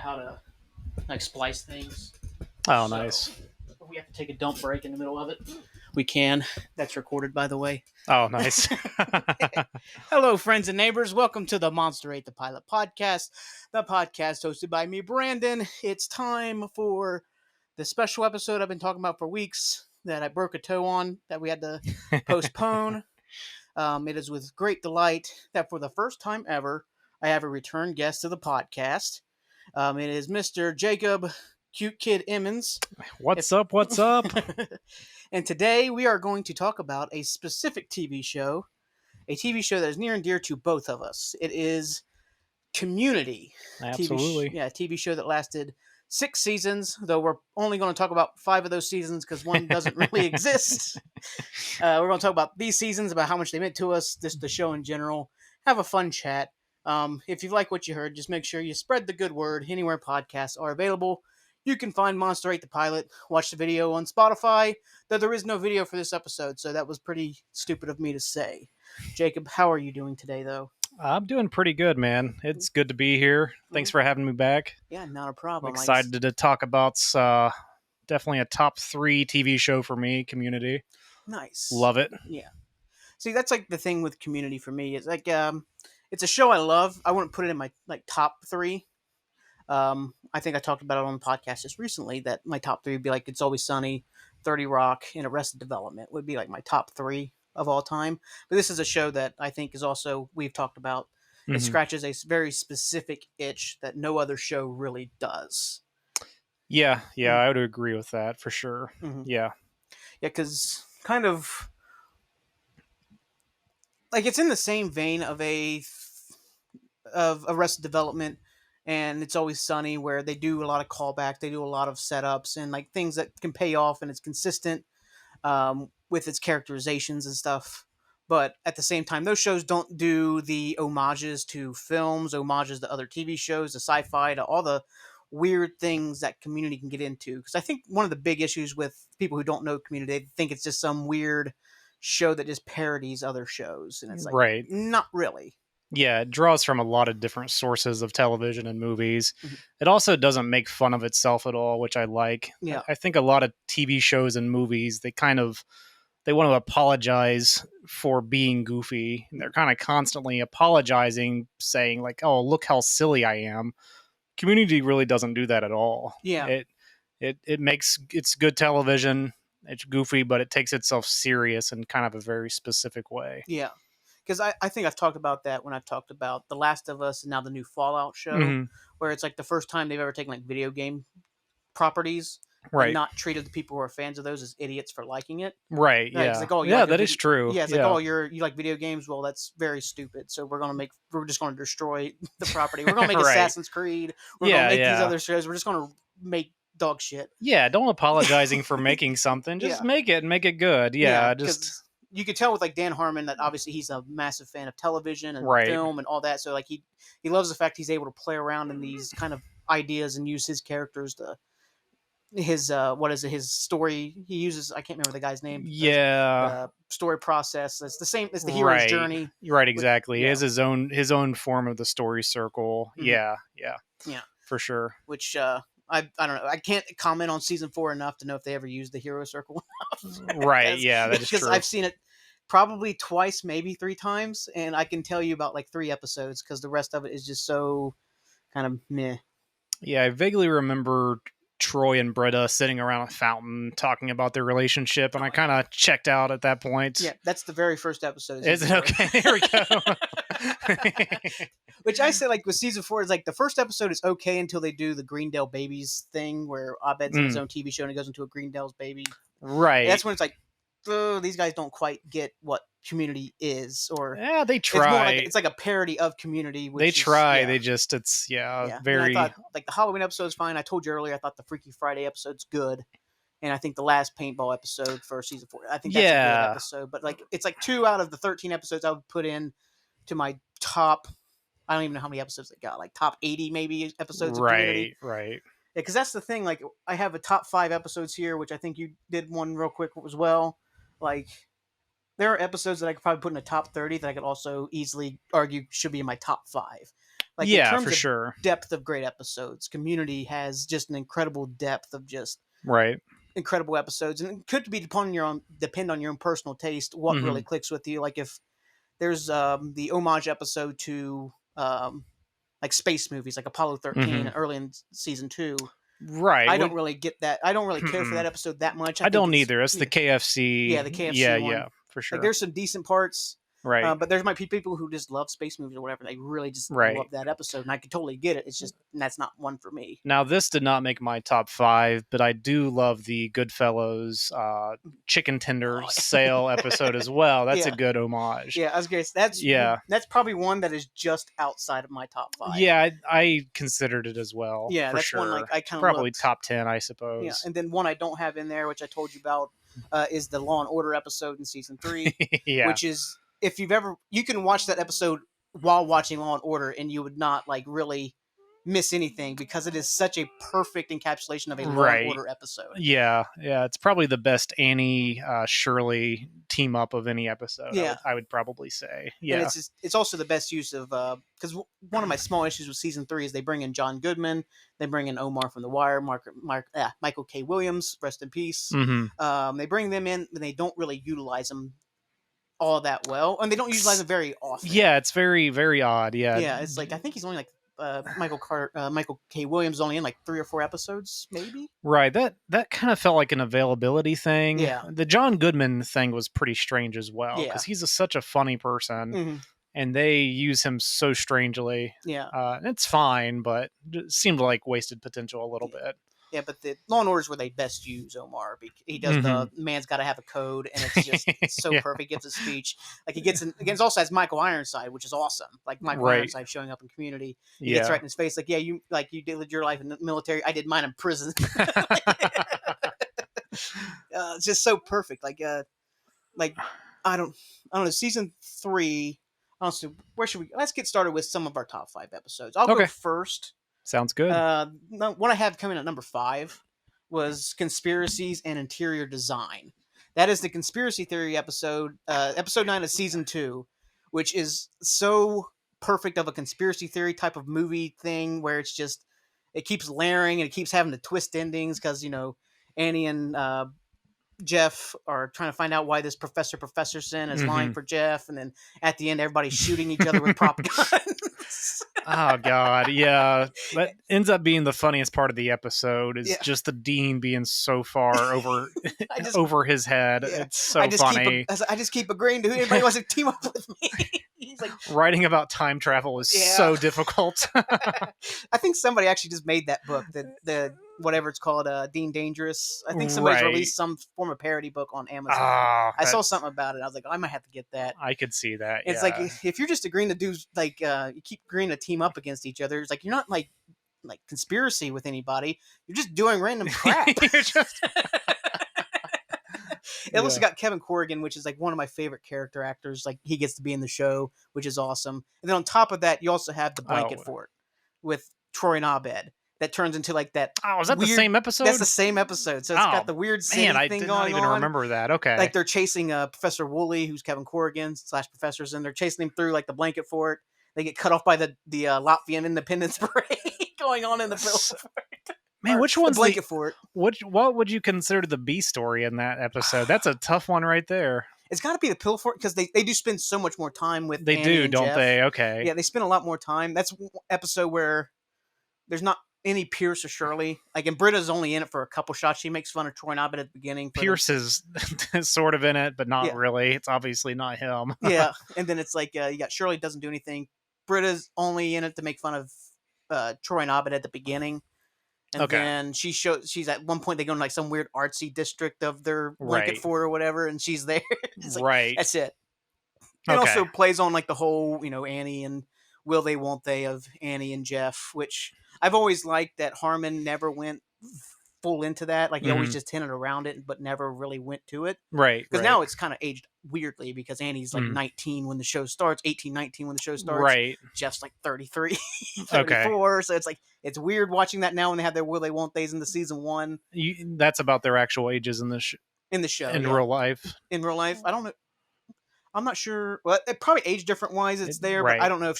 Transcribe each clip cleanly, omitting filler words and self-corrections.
how to splice things. Oh, So nice. if we have to take a dump break in the middle of it, we can. That's recorded, by the way. Oh, nice. Hello, friends and neighbors. Welcome to the Monster Ate the Pilot podcast, the podcast hosted by me, Brandon. It's time for the special episode I've been talking about for weeks that I broke a toe on that we had to postpone. It is with great delight that for the first time ever, I have a return guest to the podcast. It is Mr. Jacob Cute Kid Emmons. What's up? What's up? And today we are going to talk about a specific TV show, a TV show that is near and dear to both of us. It is Community. Absolutely. TV show that lasted 6 seasons, though we're only going to talk about 5 of those seasons because one doesn't really exist. We're going to talk about these seasons, about how much they meant to us, just the show in general. Have a fun chat. If you like what you heard, just make sure you spread the good word anywhere podcasts are available. You can find Monster Ate the Pilot, watch the video on Spotify, though there is no video for this episode, so that was pretty stupid of me to say. Jacob, how are you doing today, though? I'm doing pretty good, man. It's good to be here. Thanks for having me back. Yeah, not a problem. I'm excited to talk about definitely a top 3 TV show for me, Community. Nice. Love it. Yeah. See, that's like the thing with Community for me. It's like it's a show I love. I wouldn't put it in my top 3. I think I talked about it on the podcast just recently that my top 3 would be like It's Always Sunny, 30 Rock, and Arrested Development would be like my top 3 of all time. But this is a show that I think is also, we've talked about, it scratches a very specific itch that no other show really does. Yeah, I would agree with that for sure. Mm-hmm. Yeah, because kind of like it's in the same vein of Arrested Development and It's Always Sunny, where they do a lot of callbacks, they do a lot of setups and like things that can pay off, and it's consistent with its characterizations and stuff. But at the same time, those shows don't do the homages to films, homages to other TV shows, to sci-fi, to all the weird things that Community can get into. Because I think one of the big issues with people who don't know Community, they think it's just some weird show that just parodies other shows. And it's like, right. Not really. Yeah, it draws from a lot of different sources of television and movies. Mm-hmm. It also doesn't make fun of itself at all, which I like. Yeah. I think a lot of TV shows and movies, they want to apologize for being goofy. And they're kind of constantly apologizing, saying like, oh, look how silly I am. Community really doesn't do that at all. Yeah. It's good television. It's goofy, but it takes itself serious in kind of a very specific way. Yeah. Because I think I've talked about that when I've talked about The Last of Us and now the new Fallout show, where it's like the first time they've ever taken like video game properties and not treated the people who are fans of those as idiots for liking it. Right, yeah. It's like, oh, that is true. Yeah, it's like, oh, you like video games? Well, that's very stupid. So we're just going to destroy the property. We're going to make Assassin's Creed. We're going to make these other shows. We're just going to make dog shit. Yeah, don't apologizing for making something. Just make it and make it good. Yeah, just... You could tell with like Dan Harmon that obviously he's a massive fan of television and film and all that. So like he loves the fact he's able to play around in these kind of ideas and use his characters to his his story. He uses, I can't remember the guy's name. Yeah, story process. It's the same as the hero's journey. Right, exactly. He has his own form of the story circle. Mm-hmm. Yeah, for sure. Which I don't know. I can't comment on season 4 enough to know if they ever used the hero circle enough. Right, yeah, that is true. Because I've seen it probably twice, maybe 3 times, and I can tell you about like 3 episodes because the rest of it is just so kind of meh. Yeah, I vaguely remember Troy and Britta sitting around a fountain talking about their relationship, and I kind of checked out at that point. Yeah, that's the very first episode. Is it okay? Here we go. Which I say, like with season 4, is like the first episode is okay until they do the Greendale Babies thing, where Abed's in his own TV show and he goes into a Greendale's baby. Right. And that's when it's like, these guys don't quite get what Community is, or they try. It's like a parody of Community. They try. They just very. I thought, like the Halloween episode's fine. I told you earlier I thought the Freaky Friday episode's good, and I think the last paintball episode for season 4, I think that's a good episode. But like it's like 2 out of the 13 episodes I would put in to my top. I don't even know how many episodes they got. Like top 80 maybe episodes. Of Community. Right. Yeah, because that's the thing. Like I have a top 5 episodes here, which I think you did one real quick as well. Like, there are episodes that I could probably put in a top 30 that I could also easily argue should be in my top 5. Like in Yeah, terms for of sure. depth of great episodes, Community has just an incredible depth of just Right. incredible episodes, and it could be depend on your own personal taste what really Hmm. clicks with you. Like if there's the homage episode to like space movies, like Apollo 13, Hmm. early in season two. Right. I don't really get that. I don't really care for that episode that much. I I think don't it's either. It's the yeah, KFC. yeah, the Yeah, KFC one. yeah, for Like sure. there's some decent parts, Right. but there might be people who just love space movies or whatever. They really just love Right. that episode, and I could totally get it. It's just that's not one for me. Now, this did not make my top five, but I do love the Goodfellas chicken tender Oh, sale episode as well. That's a yeah, good homage. yeah. I was gonna say Yeah. that's probably one that is just outside of my top five. Yeah, I considered it as well, Yeah, for that's one like sure. I It's kind of probably looked. top 10, I Yeah, suppose. and then one I don't have in there, which I told you about, is the Law and Order episode in season three, Yeah. which is if you've ever you can watch that episode while watching Law and Order, and you would not like really miss anything because it is such a perfect encapsulation of a Law and Right. Order episode. Yeah, yeah. It's probably the best Annie Shirley team up of any episode, Yeah, I would probably say. and Yeah. it's also the best use of because one of my small issues with season three is they bring in John Goodman, they bring in Omar from The Wire, Michael K. Williams, rest in peace. Hmm. They bring them in, and they don't really utilize them all that well, and they don't utilize them very often. Yeah, it's very, very odd. Yeah. Yeah, it's like I think he's only like Michael K. Williams is only in like 3 or 4 episodes, maybe. Right. That kind of felt like an availability thing. Yeah, The John Goodman thing was pretty strange as well yeah, because he's such a funny person, hmm and they use him so strangely. yeah, It's fine, but it seemed like wasted potential a little yeah. bit. Yeah, but the Law and Order is where they best use Omar. He does Hmm. the man's got to have a code, and it's just it's so Yeah. perfect. He gives a speech like he gets in against also has Michael Ironside, which is awesome. Like Michael Right. Ironside showing up in Community, he gets right Yeah. in his face like, yeah, you did your life in the military. I did mine in prison. It's just so perfect. Like I don't know. Season three. Honestly, where should we? Let's get started with some of our top 5 episodes. I'll go Okay. first. Sounds good. What I have coming at number 5 was conspiracies and interior design. That is the conspiracy theory episode, episode 9 of season 2, which is so perfect of a conspiracy theory type of movie thing where it's just it keeps layering and it keeps having the twist endings because Annie and Jeff are trying to find out why this Professorson is lying Hmm. for Jeff, and then at the end everybody's shooting each other with prop guns. Oh God, yeah. That ends up being the funniest part of the episode is Yeah. just the dean being so far over I just over his head. yeah, It's so funny. I just keep agreeing to who anybody wants to team up with me. He's like, Writing about time travel is yeah. so difficult. I think somebody actually just made that book, the whatever it's called, Dean Dangerous. I think somebody's Right. released some form of parody book on Amazon. Ah, I saw something about it. I was like, I might have to get that. I could see that. It's Yeah. like if you're just agreeing to do like you keep agreeing to team up against each other. It's like you're not like conspiracy with anybody. You're just doing random crap. You're just It also yeah. got Kevin Corrigan, which is like one of my favorite character actors. Like he gets to be in the show, which is awesome. And then on top of that, you also have the blanket Oh. fort with Troy and Abed that turns into like that. Oh, is that the weird- same episode? That's the same episode. So it's got the weird city Man, I thing did going not even on. remember that. Okay. Like they're chasing Professor Woolley, who's Kevin Corrigan / Professors, and they're chasing him through like the blanket fort. They get cut off by the Latvian Independence Parade going on in the Man, which one's the blanket fort? what would you consider the B story in that episode? That's a tough one right there. It's got to be the pill fort because they do spend so much more time with They Annie do, and don't Jeff. they? Okay. Yeah, they spend a lot more time. That's one episode where there's not any Pierce or Shirley. Like, and Britta's only in it for a couple shots. She makes fun of Troy and Abed at the beginning. Pierce is sort of in it, but not Yeah. really. It's obviously not him. Yeah, and then it's like you got Shirley doesn't do anything. Britta's only in it to make fun of Troy and Abed at the beginning. And Okay. then she's at one point they go in like some weird artsy district of their blanket Right. fort or whatever, and she's there. It's like, Right. that's it. It Okay. also plays on like the whole, Annie and will they, won't they of Annie and Jeff, which I've always liked that Harmon never went full into that. Like he always Mhm. just hinted around it, but never really went to it. Right. Because Right. now it's kind of aged weirdly because Annie's like Mhm. 19 when the show starts, 18, 19 when the show starts. Right. Jeff's like 33, Okay. 34. So it's like, it's weird watching that now when they have their will they, won't they's in the season 1 That's about their actual ages in the in the show. in yeah. real life. In real life. I don't know. I'm not sure. Well, it probably age different wise. It's there, Right. but I don't know if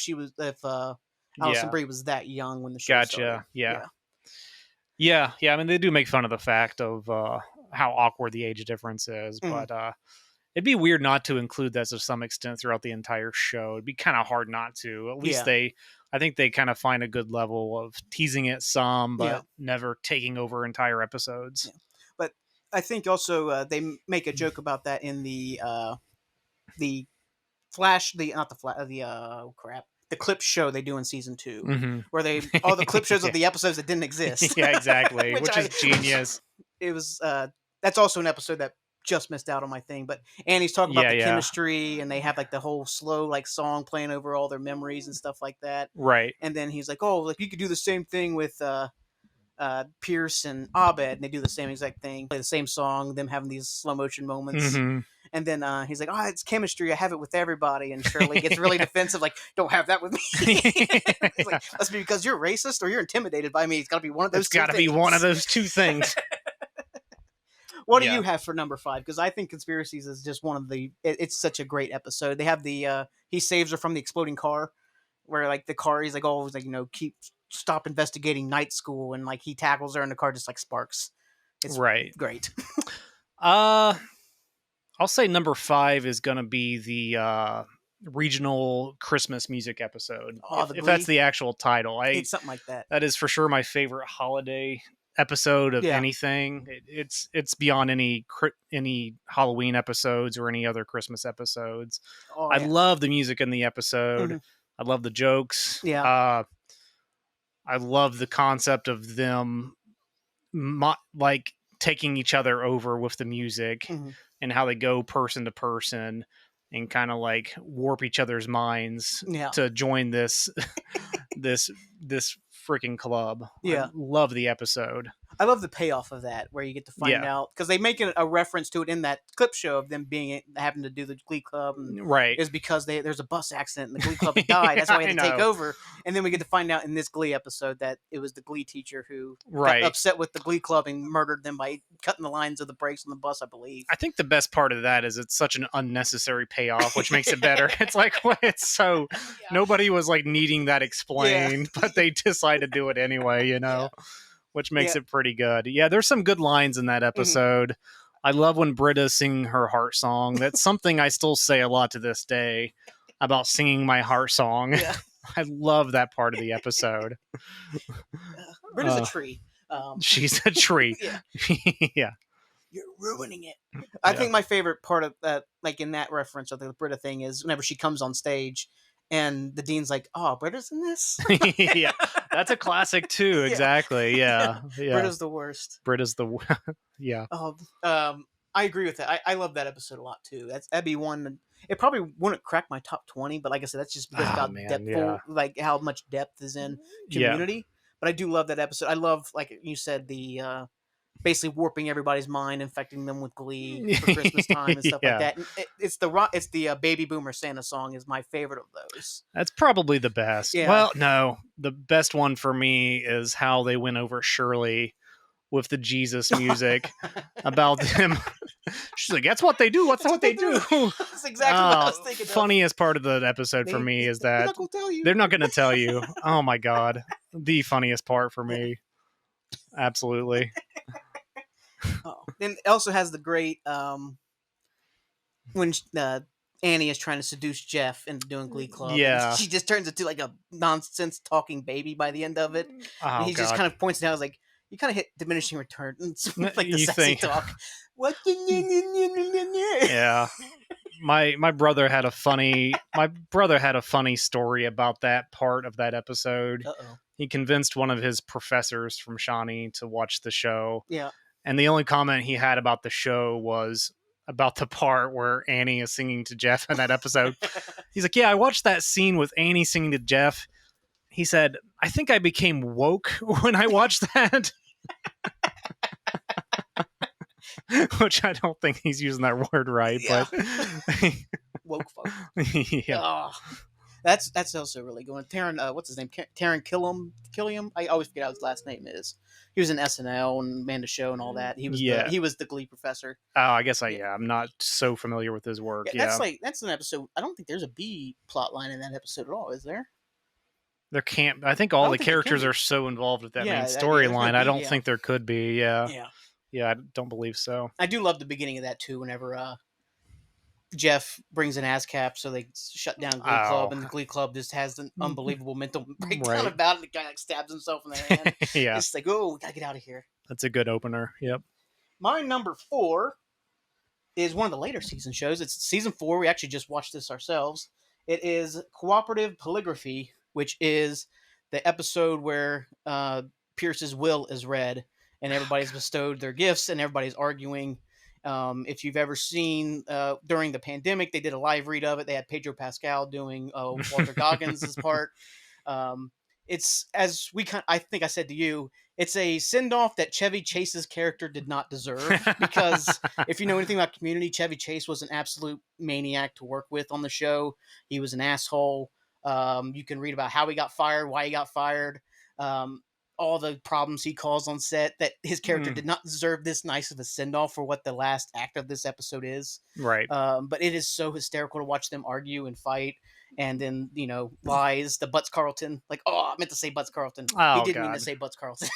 Allison Yeah. Brie was that young when the show started. Gotcha. Yeah. Yeah. Yeah. Yeah. I mean, they do make fun of the fact of how awkward the age difference is, Mhm. but it'd be weird not to include that to some extent throughout the entire show. It'd be kind of hard not to. At least Yeah. I think they kind of find a good level of teasing it some, Yeah. but never taking over entire Yeah. episodes. But I think also they make a joke about that in the Flash, the not the Flash, the oh crap, the clip show they do in season two, Hmm. where they all the clip shows of Yeah. the episodes that didn't exist, Yeah, exactly. which Which is genius. it was that's also an episode that just missed out on my thing. But Annie's talking about Yeah, the yeah. chemistry, and they have like the whole slow like song playing over all their memories and stuff like that. Right. And then he's like, "Oh, like you could do the same thing with Pierce and Abed, and they do the same exact thing, play the same song, them having these slow motion moments." Hmm. And then he's like, "Oh, it's chemistry. I have it with everybody." And Shirley gets really defensive, like, "Don't have that with me." It's like, must be because you're racist or you're intimidated by me. It's got to be one of those It's two got to be things. one of those two things. What do Yeah. you have for number five? Because I think conspiracies is just one of the. It's such a great episode. They have the he saves her from the exploding car, where like the car, he's like, "Oh, like keep stop investigating night school," and like he tackles her and the car just like sparks. It's Right. great. Uh I'll say number 5 is going to be the regional Christmas music episode. Oh, the If that's Glee. the actual title. It's something like that. That is for sure my favorite holiday episode of Yeah. anything. It's beyond any Halloween episodes or any other Christmas episodes. Oh I yeah. love the music in the episode. Hmm. I love the jokes. Yeah. I love the concept of them like taking each other over with the music Hmm. and how they go person to person and kind of like warp each other's minds Yeah. to join this this freaking club. I Yeah. love the episode. I love the payoff of that, where you get to find Yeah. out because they make a reference to it in that clip show of them being having to do the Glee Club, and Right. is because there's a bus accident and the Glee Club had died. That's why he I had to take know. over. And then we get to find out in this Glee episode that it was the Glee teacher who Right. got upset with the Glee Club and murdered them by cutting the lines of the brakes on the bus, I believe. I think the best part of that is it's such an unnecessary payoff, which makes it better. It's like it's so nobody was like needing that explained, but they decided to do it anyway, which makes it pretty good. Yeah, there's some good lines in that episode. I love when Britta's singing her heart song. That's something I still say a lot to this day about singing my heart song. Yeah. I love that part of the episode. Britta's a tree. She's a tree. Yeah. Yeah. You're ruining it. I think my favorite part of that, like in that reference of the Britta thing, is whenever she comes on stage and the dean's like, "Oh, Britta's in this." Yeah, that's a classic too. Exactly. Yeah. Yeah. Britta's the worst. Britta's the yeah. Oh, I agree with that. I love that episode a lot too. That'd be one. It probably wouldn't crack my top 20, but like I said, that's just because of how depthful, like how much depth is in Community. Yeah. But I do love that episode. I love, like you said, the basically warping everybody's mind, infecting them with glee for Christmas time and stuff like that. And it's the Baby Boomer Santa song is my favorite of those. That's probably the best. Yeah. Well, no, the best one for me is how they went over Shirley with the Jesus music about them. She's like, "That's what they do. That's what they do." That's exactly what I was thinking of. Funniest part of the episode for me is that they're not going to tell you. Oh my god, the funniest part for me. Absolutely. Oh. And it also has the great when Annie is trying to seduce Jeff into doing Glee Club. Yeah. She just turns into like a nonsense talking baby by the end of it. Oh, and he god. just kind of points it out, like, you kind of hit diminishing returns with like the You sexy think- talk. What? Yeah. My brother had a funny story about that part of that episode. Uh-oh. He convinced one of his professors from Shawnee to watch the show. Yeah. And the only comment he had about the show was about the part where Annie is singing to Jeff in that episode. He's like, "Yeah, I watched that scene with Annie singing to Jeff." He said, "I think I became woke when I watched that." Which I don't think he's using that word right, Yeah. but Woke folk. yeah. Oh, that's also really good. Taron, what's his name? Taron Killam. I always forget how his last name is. He was in SNL and Amanda Show and all that. He was the Glee professor. Oh, I guess I'm not so familiar with his work. Yeah. That's an episode. I don't think there's a B plot line in that episode at all, is there? There can't. I think I all don't the think there can characters are be. so involved with that main Yeah, there's no storyline. I need. don't Yeah, think there could be. Yeah, yeah. yeah. I don't believe so. I do love the beginning of that too. Whenever Jeff brings an ASCAP, so they shut down Glee Club, Oh, and the Glee Club just has an unbelievable mental breakdown right. about it. The guy like stabs himself in the hand. Yeah, It's like, oh, we gotta get out of here. that's a good opener. Yep. My number 4 is one of the later season shows. It's season 4. We actually just watched this ourselves. It is Cooperative Polygraphy, which is the episode where Pierce's will is read and everybody's bestowed their gifts and everybody's arguing. If you've ever seen during the pandemic, they did a live read of it. They had Pedro Pascal doing Walter Goggins' part. Um, it's as we I think I said to you, it's a send off that Chevy Chase's character did not deserve because if you know anything about Community, Chevy Chase was an absolute maniac to work with on the show. He was an asshole. You can read about how he got fired, why he got fired, all the problems he caused on set. That his character Mm, did not deserve this nice of a send off for what the last act of this episode is. right. But it is so hysterical to watch them argue and fight. And then, lies, the Butts Carlton. Like, oh, I meant to say Butts Carlton. He Oh didn't mean to God. say Butts Carlton.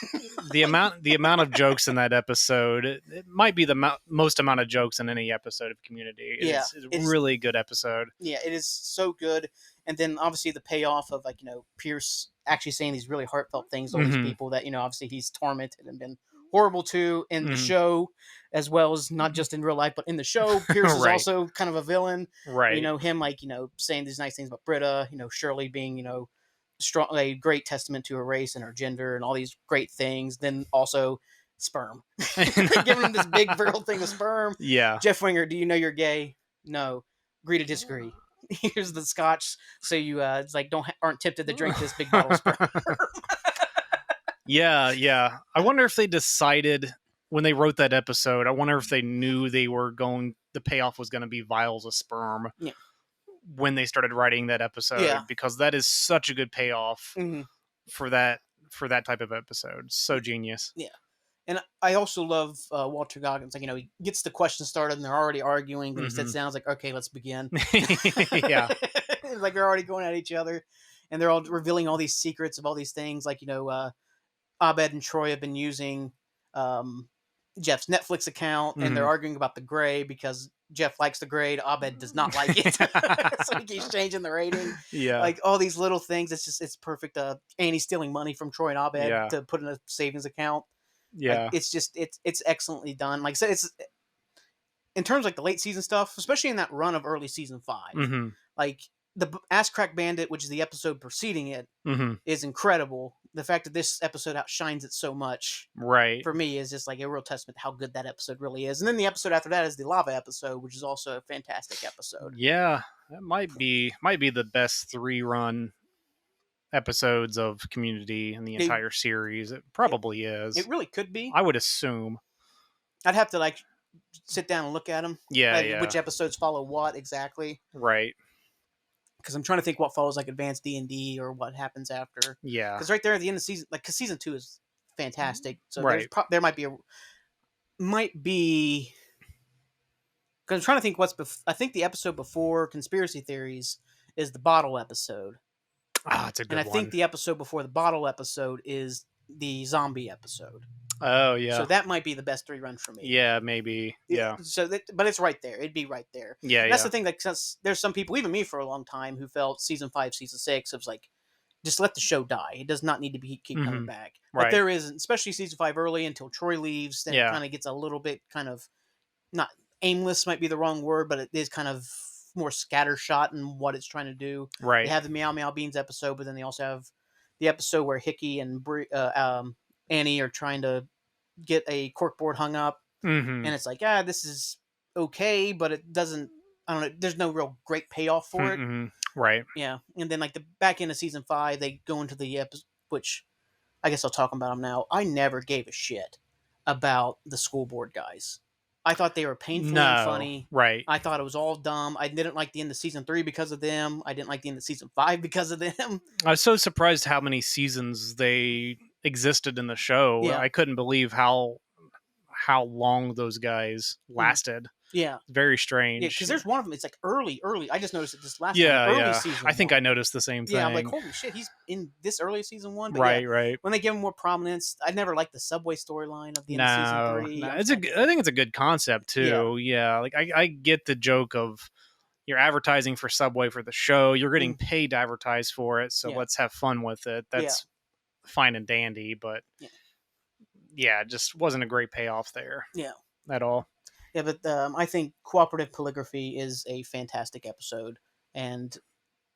The amount of jokes in that episode, it might be the most amount of jokes in any episode of Community. Yeah, It's a it's really good episode. yeah, it is so good. And then obviously the payoff of like Pierce actually saying these really heartfelt things to all these Hmm. people that obviously he's tormented and been horrible to in the Hmm. show, as well as not just in real life, but in the show. Pierce is Right. also kind of a villain. Right. Him like saying these nice things about Britta. Shirley being strong, a great testament to her race and her gender and all these great things. Then also sperm, giving him this big virile thing of sperm. Yeah. Jeff Winger, do you know you're gay? No. Agree to disagree. Here's the scotch, so you it's like aren't tempted to drink this big bottle of sperm. Yeah, yeah. I wonder if they decided when they wrote that episode. I wonder if they knew the payoff was going to be vials of sperm Yeah. when they started writing that episode, Yeah. because that is such a good payoff Mm-hmm. for that type of episode. So genius. Yeah. And I also love Walter Goggins. Like, he gets the question started and they're already arguing. Then he sits down. It's like, okay, let's begin. Yeah. It's like they're already going at each other, and they're all revealing all these secrets of all these things. Like, Abed and Troy have been using Jeff's Netflix account, and they're arguing about the gray because Jeff likes the grade. Abed does not like it. So he keeps changing the rating. Yeah. Like all these little things. It's perfect. Annie stealing money from Troy and Abed to put in a savings account. Yeah. Like, it's excellently done. Like I said, it's in terms of like the late season stuff, especially in that run of early season 5. Mm-hmm. Like the Ass Crack Bandit, which is the episode preceding it, Mm-hmm. is incredible. The fact that this episode outshines it so much, Right. for me, is just like a real testament to how good that episode really is. And then the episode after that is the Lava episode, which is also a fantastic episode. Yeah, that might be the best 3-run episodes of Community in the entire series. It probably is. It really could be. I would assume. I'd have to like sit down and look at them. Yeah, like, yeah. which episodes follow what exactly? Right. Because I'm trying to think what follows like Advanced D&D or what happens after. Yeah. Because right there at the end of the season, like, because season 2 is fantastic. So Right. there might be. Because I'm trying to think I think the episode before Conspiracy Theories is the bottle episode. Ah, it's a good And I one. think the episode before the bottle episode is the zombie episode. Oh, yeah. So that might be the best 3-run for me. Yeah, maybe. Yeah. But it's right there. It'd be right there. Yeah, That's the thing. Like, there's some people, even me for a long time, who felt season 5, season 6, it was like, just let the show die. It does not need to keep coming back. Like, Right. there is, especially season 5 early until Troy leaves, then it kind of gets a little bit kind of, not aimless might be the wrong word, but it is kind of more scattershot in what it's trying to do. Right. They have the Meow Meow Beans episode, but then they also have the episode where Hickey and Annie are trying to get a corkboard hung up, Mm-hmm. and it's like, this is okay, but it doesn't. I don't know. There's no real great payoff for it. Mm-hmm. Right. Yeah, and then like the back end of season 5, they go into the episode, which I guess I'll talk about them now. I never gave a shit about the school board guys. I thought they were painfully funny. Right. I thought it was all dumb. I didn't like the end of season 3 because of them. I didn't like the end of season 5 because of them. I was so surprised how many seasons they existed in the show. Yeah. I couldn't believe how long those guys lasted. Yeah. Very Yeah, strange. because Yeah. there's one of them. It's like early. I just noticed it this last time. Yeah, Early yeah. I season think I one. noticed the same Yeah, I'm like, thing. holy shit, he's in this early season one. But yeah, Right, right. when they give him more prominence, I never liked the subway storyline of the end of season No, three. no. I'm It's like, I think it's a good concept yeah, too. Yeah, like I get the joke of you're advertising for Subway for the show. You're getting mm, paid to advertise for it, so yeah, let's have fun with it. yeah, That's fine and dandy, but yeah, yeah, it just wasn't a great payoff there yeah, at all. yeah. But I think cooperative calligraphy is a fantastic episode, and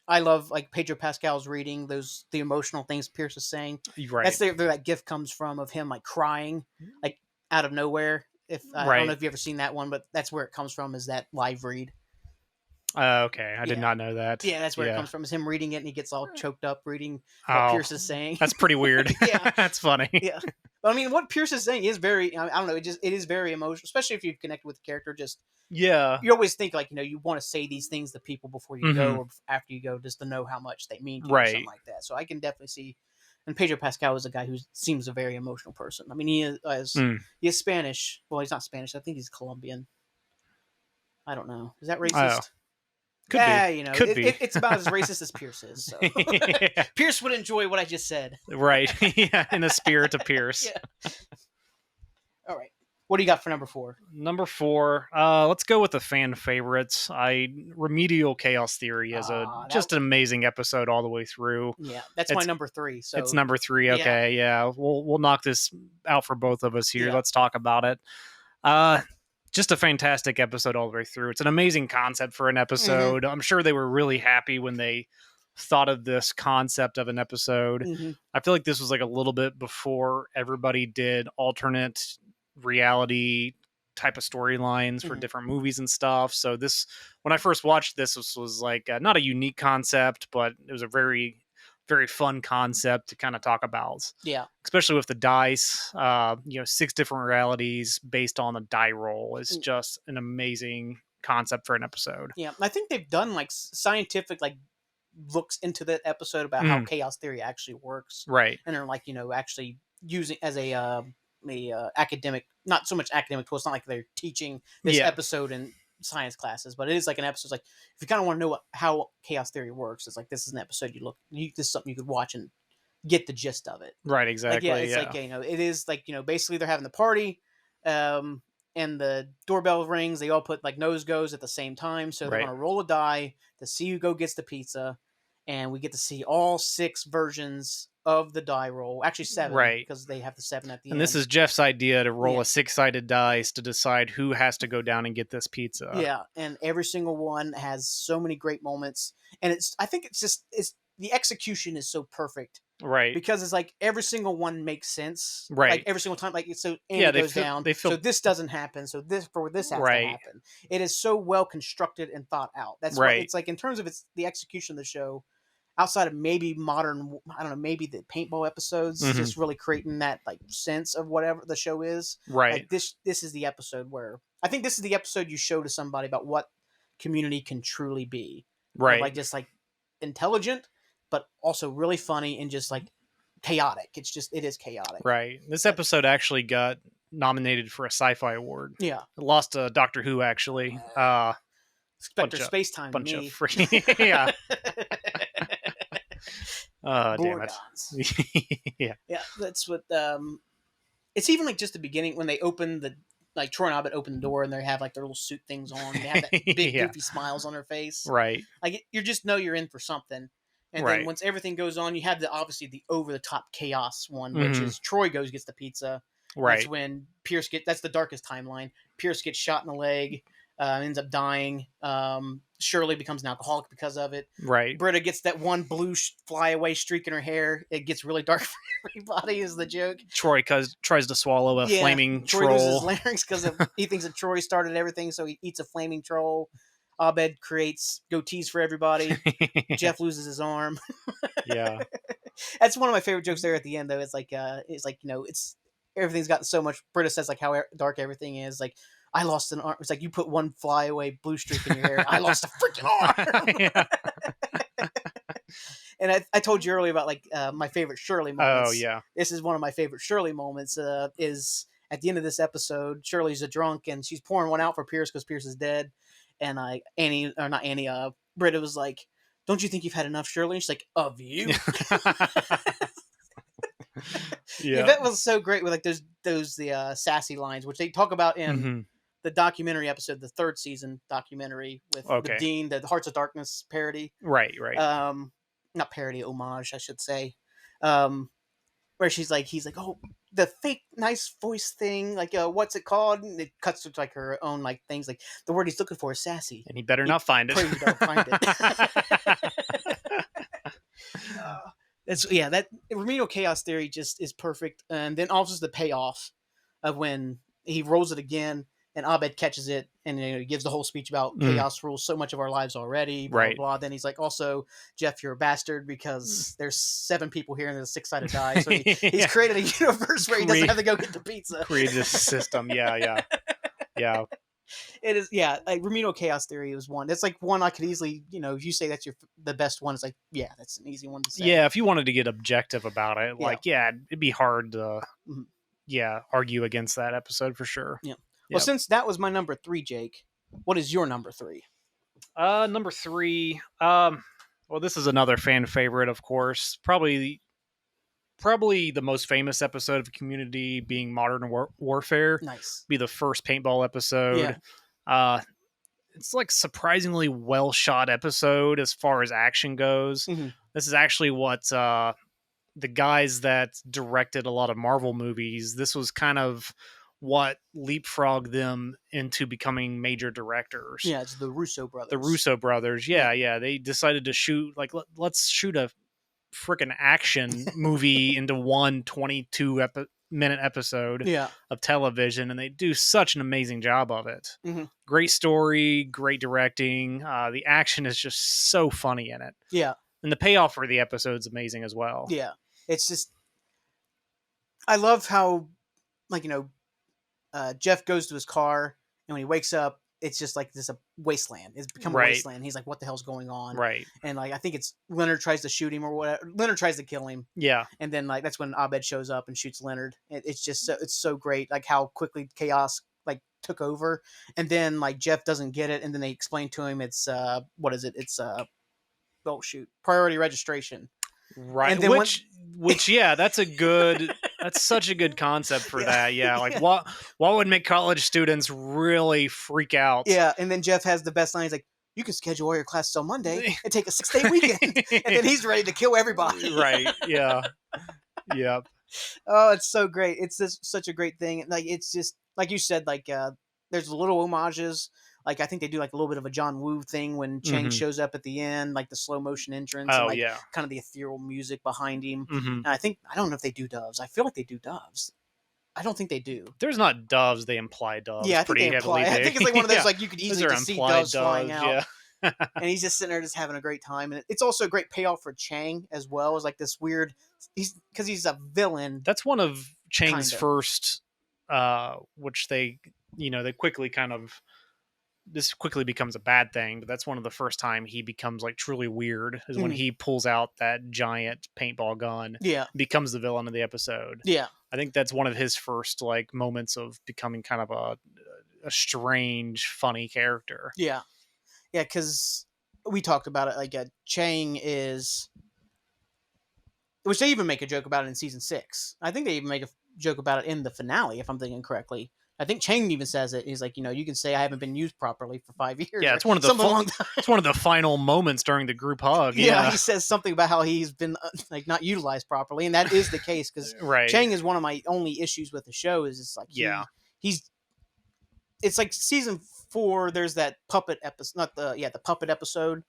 I love like Pedro Pascal's reading the emotional things Pierce is saying. That's Right, where that gift comes from of him like crying like out of nowhere. If I don't know right. if you ever seen that one, but that's where it comes from. Is that live read? Okay, I did Yeah, not know that. yeah, that's where it Yeah. comes from. Is him reading it and he gets all choked up reading what Oh, Pierce is saying. that's pretty weird. Yeah, That's funny. yeah. But I mean, what Pierce is saying is very. I don't know. It is very emotional, especially if you've connected with the character. Just Yeah. you always think like you want to say these things to people before you go Hmm. or after you go, just to know how much they mean to you or something Right. like that. So I can definitely see. And Pedro Pascal is a guy who seems a very emotional person. I mean, Mm. he is Spanish. Well, he's not Spanish. I think he's Colombian. I don't know. Is that Oh, racist? could be. Yeah, Could be. it's about as racist as Pierce is. So Yeah. Pierce would enjoy what I just said. Right. Yeah. In the spirit of Pierce. Yeah. All right. What do you got for number 4? Number 4, let's go with the fan favorites. Remedial Chaos Theory is a That just an amazing episode all the way through. yeah, that's my It's number 3. it's So number 3. yeah, Okay, yeah, we'll knock this out for both of us here. yeah, Let's talk about it. Uh, just a fantastic episode all the way through. It's an amazing concept for an mm-hmm, episode. I'm sure they were really happy when they thought of this concept of an episode. mm-hmm, I feel like this was like a little bit before everybody did alternate reality type of storylines for mm-hmm. different movies and stuff. So this, when I first watched this, was like not a unique concept, but it was a very, very fun concept to kind of talk about, Yeah, especially with the dice. 6 different realities based on a die roll is mm, just an amazing concept for an episode. yeah. I think they've done like scientific like looks into that episode about how Mm, chaos theory actually works, right. and they're like actually using as academic, not so much academic tool. It's not like they're teaching this Yeah. episode in science classes, but it is like an episode. Like if you kind of want to know how chaos theory works, it's like this is an episode this is something you could watch and get the gist of it. Right. Like yeah, Exactly. it's like Yeah. it is like basically they're having the party, um, and the doorbell rings. They all put like nose goes at the same time, so they're Right. gonna roll a die to see who gets the pizza, and we get to see all 6 versions of the die roll. Actually, 7 Right. because they have the 7 at the And this end. is Jeff's idea to roll Yeah, a 6-sided dice to decide who has to go down and get this pizza. yeah, and every single one has so many great moments, and I think it's the execution is so perfect Right. because it's like every single one makes sense. Like Right. every single time, like so Yeah. Andy goes down, They so feel this doesn't happen, so this has to right. happen. It is so well constructed and thought out. That's why Right. it's like in terms of the execution of the show. Outside of maybe modern, I don't know, maybe the paintball episodes, Hmm. just really creating that like sense of whatever the show is. Right. Like this is the episode where I think this is the episode you show to somebody about what community can truly be. Of Right. like just like intelligent, but also really funny and just like chaotic. It is chaotic. Right. This episode actually got nominated for a sci-fi award. Yeah. It lost to Doctor Who actually. Spectre Bunch of Space Time bunch of me. free. Yeah. Oh damn it. Borgons. Yeah. Yeah, that's what it's even like just the beginning when they open the like Troy and Abed open the door and they have like their little suit things on. They have that big Yeah. goofy smiles on their face. Right. Like you just know you're in for something. And then Right. once everything goes on, you have obviously the over the top chaos one, which Mhm. is Troy gets the pizza. That's Right. when that's the darkest timeline. Pierce gets shot in the leg, ends up dying. Shirley becomes an alcoholic because of it. Right. Britta gets that one blue flyaway streak in her hair. It gets really dark for everybody. Is the joke? Troy tries to swallow a flaming Troy loses his troll. larynx because he thinks that Troy started everything, so he eats a flaming troll. Abed creates goatees for everybody. Jeff loses his arm. Yeah. That's one of my favorite jokes there at the end, though. It's like it's everything's gotten so much. Britta says like how dark everything is. Like I lost an arm. It's like you put one flyaway blue streak in your hair. I lost a freaking arm. Yeah. And I told you earlier about like my favorite Shirley moments. Oh yeah. This is one of my favorite Shirley moments. Is at the end of this episode, Shirley's a drunk and she's pouring one out for Pierce because Pierce is dead, and Annie, or not Annie, Britta was like, "Don't you think you've had enough, Shirley?" And she's like, "Of you." Yeah. Yvette was so great with like those sassy lines, which they talk about in Hmm. the documentary episode, the third season documentary with Okay. Dean, the Hearts of Darkness parody. Right. Right. Not parody, homage, I should say. Um, where he's like, "Oh, the fake nice voice thing, like, what's it called?" And it cuts to like her own like things, like the word he's looking for is sassy. And he better He not find it. pray you don't find it. uh, that's yeah. That remedial chaos theory just is perfect, and then also the payoff of when he rolls it again, and Abed catches it, and he gives the whole speech about Mm, chaos rules so much of our lives already. Blah right. blah blah. Then he's like, also, Jeff, you're a bastard because there's 7 people here and there's a 6-sided die. So he's Yeah. created a universe where he doesn't have to go get the pizza. Created a system. Yeah. Yeah. Yeah. It is, yeah. Like remedial chaos theory is one. That's like one I could easily, if you say that's the best one, it's like, yeah, that's an easy one to say. Yeah. If you wanted to get objective about it, Yeah. like, yeah, it'd be hard to, Mhm. yeah, argue against that episode for sure. Yeah. Yep. Well, since that was my number 3, Jake, what is your number 3? Number 3. Well, this is another fan favorite, of course. Probably the most famous episode of Community, being Modern Warfare. Nice. Be the first paintball episode. Yeah. It's like surprisingly well shot episode as far as action goes. Mhm. This is actually what the guys that directed a lot of Marvel movies. This was kind of what leapfrogged them into becoming major directors. Yeah, it's the Russo brothers. The Russo brothers. Yeah. They decided to shoot, like, let's shoot a freaking action movie into one 22-minute episode Yeah. of television, and they do such an amazing job of it. Mhm. Great story, great directing. The action is just so funny in it. Yeah. And the payoff for the episode's amazing as well. Yeah. It's just, I love how, like, Jeff goes to his car, and when he wakes up, it's just like this a wasteland. It's become a Right. wasteland. He's like, "What the hell's going on?" Right. And like, I think it's Leonard tries to shoot him or whatever. Leonard tries to kill him, Yeah. and then like that's when Abed shows up and shoots Leonard. It's just it's so great, like how quickly chaos like took over, and then like Jeff doesn't get it, and then they explain to him it's what is it? It's oh shoot, priority registration. Right. And then which yeah, that's such a good concept for that. Yeah. Like what would make college students really freak out? Yeah, and then Jeff has the best line. He's like, "You can schedule all your classes on Monday and take a 6-day weekend," and then he's ready to kill everybody. Right. Yeah. Yep. Oh, it's so great. It's just such a great thing. Like it's just like you said. Like there's little homages. Like I think they do like a little bit of a John Woo thing when Chang Mhm. shows up at the end, like the slow motion entrance, Oh and like yeah. kind of the ethereal music behind him. Hmm. And I don't know if they do doves. I feel like they do doves. I don't think they do. There's not doves. They imply doves. Yeah, I think pretty they heavily. imply. I think it's like one of those Yeah. like you could Those easily are just see implied doves flying out. Yeah. And he's just sitting there just having a great time, and it's also a great payoff for Chang as well. It's like this weird, because he's a villain. That's one of Chang's Kinda. first, which they quickly kind of, this quickly becomes a bad thing, but that's one of the first time he becomes like truly weird is when Mhm. he pulls out that giant paintball gun, Yeah, becomes the villain of the episode. yeah, I think that's one of his first like moments of becoming kind of a strange, funny character. yeah, yeah. Because we talked about it. Like Chang is, which they even make a joke about it in season 6. I think they even make a joke about it in the finale, if I'm thinking correctly. I think Chang even says it. He's like, you can say I haven't been used properly for 5 years. Yeah, or it's one of the something along that. it's one of the final moments during the group hug. Yeah, he says something about how he's been like not utilized properly, and that is the case because Right. Chang is one of my only issues with the show. Is it's like Yeah. he's it's like season 4. There's that puppet episode, not the puppet episode.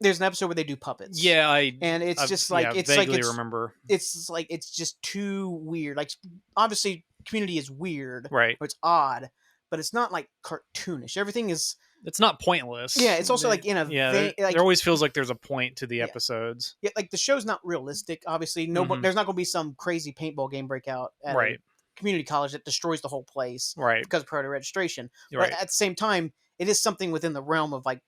There's an episode where they do puppets. Yeah, and it's just like yeah, it's like vaguely remember. it's like it's just too weird. Like obviously, Community is weird, Right. or it's odd, but it's not like cartoonish. Everything is. It's not pointless. Yeah, it's also like in a there always feels like there's a point to the Yeah. episodes. Yeah, like the show's not realistic. Obviously, Mhm. there's not going to be some crazy paintball game breakout at Right. a community college that destroys the whole place Right. because of priority registration. Right. But at the same time, it is something within the realm of like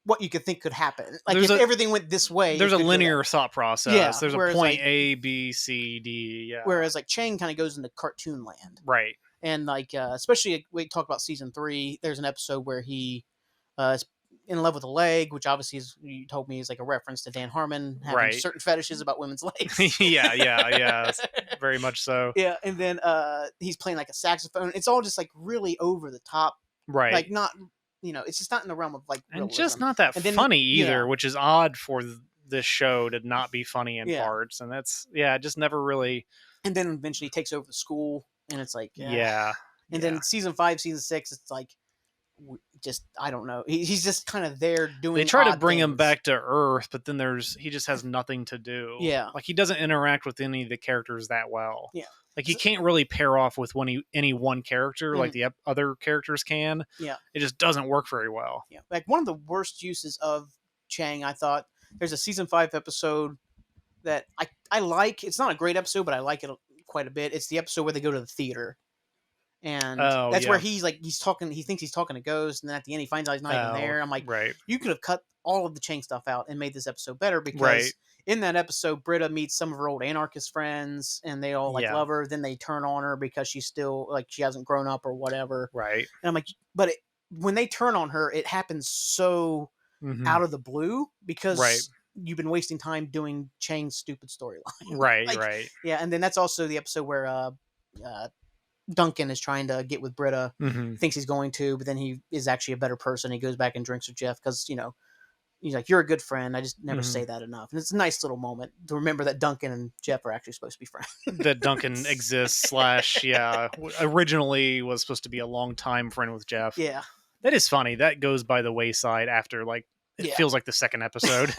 what you could think could happen. Like There's if a everything went this way, there's it a could go that linear way. thought process. Yeah. There's a point A, B, C, D. Yeah. Whereas like Chang kind of goes into cartoon land, Right. and like especially we talk about season 3. There's an episode where he is in love with a leg, which obviously is, you told me, is like a reference to Dan Harmon having Right. certain fetishes about women's legs. yeah. Very much so. Yeah, and then he's playing like a saxophone. It's all just like really over the top, Right. like not, it's just not in the realm of like And realism. just not that And then funny either, yeah. which is odd for this show to not be funny in Yeah. parts. And that's it just never really. And then eventually he takes over the school, and it's like Yeah. And then season 5, season 6, it's like just I don't know. He's just kind of there doing. They try to odd bring him things. back to Earth, but then he just has nothing to do. Yeah. Like he doesn't interact with any of the characters that well. Yeah. Like he can't really pair off with any one character like the other characters can. Yeah. It just doesn't work very well. Yeah. Like one of the worst uses of Chang, I thought, there's a season 5 episode that I like. It's not a great episode, but I like it quite a bit. It's the episode where they go to the theater. And that's where he's talking. He thinks he's talking to ghosts, and then at the end he finds out he's not even there. I'm like, right. You could have cut all of the Chang stuff out and made this episode better, because in that episode, Britta meets some of her old anarchist friends, and they all love her. Then they turn on her because she's still like she hasn't grown up or whatever. Right. And I'm like, but when they turn on her, it happens so out of the blue because you've been wasting time doing Chang's stupid storyline. Right. Right. Yeah, and then that's also the episode where Duncan is trying to get with Britta, thinks he's going to, but then he is actually a better person. He goes back and drinks with Jeff because, he's like, you're a good friend. I just never say that enough. And it's a nice little moment to remember that Duncan and Jeff are actually supposed to be friends. That Duncan exists / originally was supposed to be a long time friend with Jeff. Yeah. That is funny. That goes by the wayside after it feels like the second episode.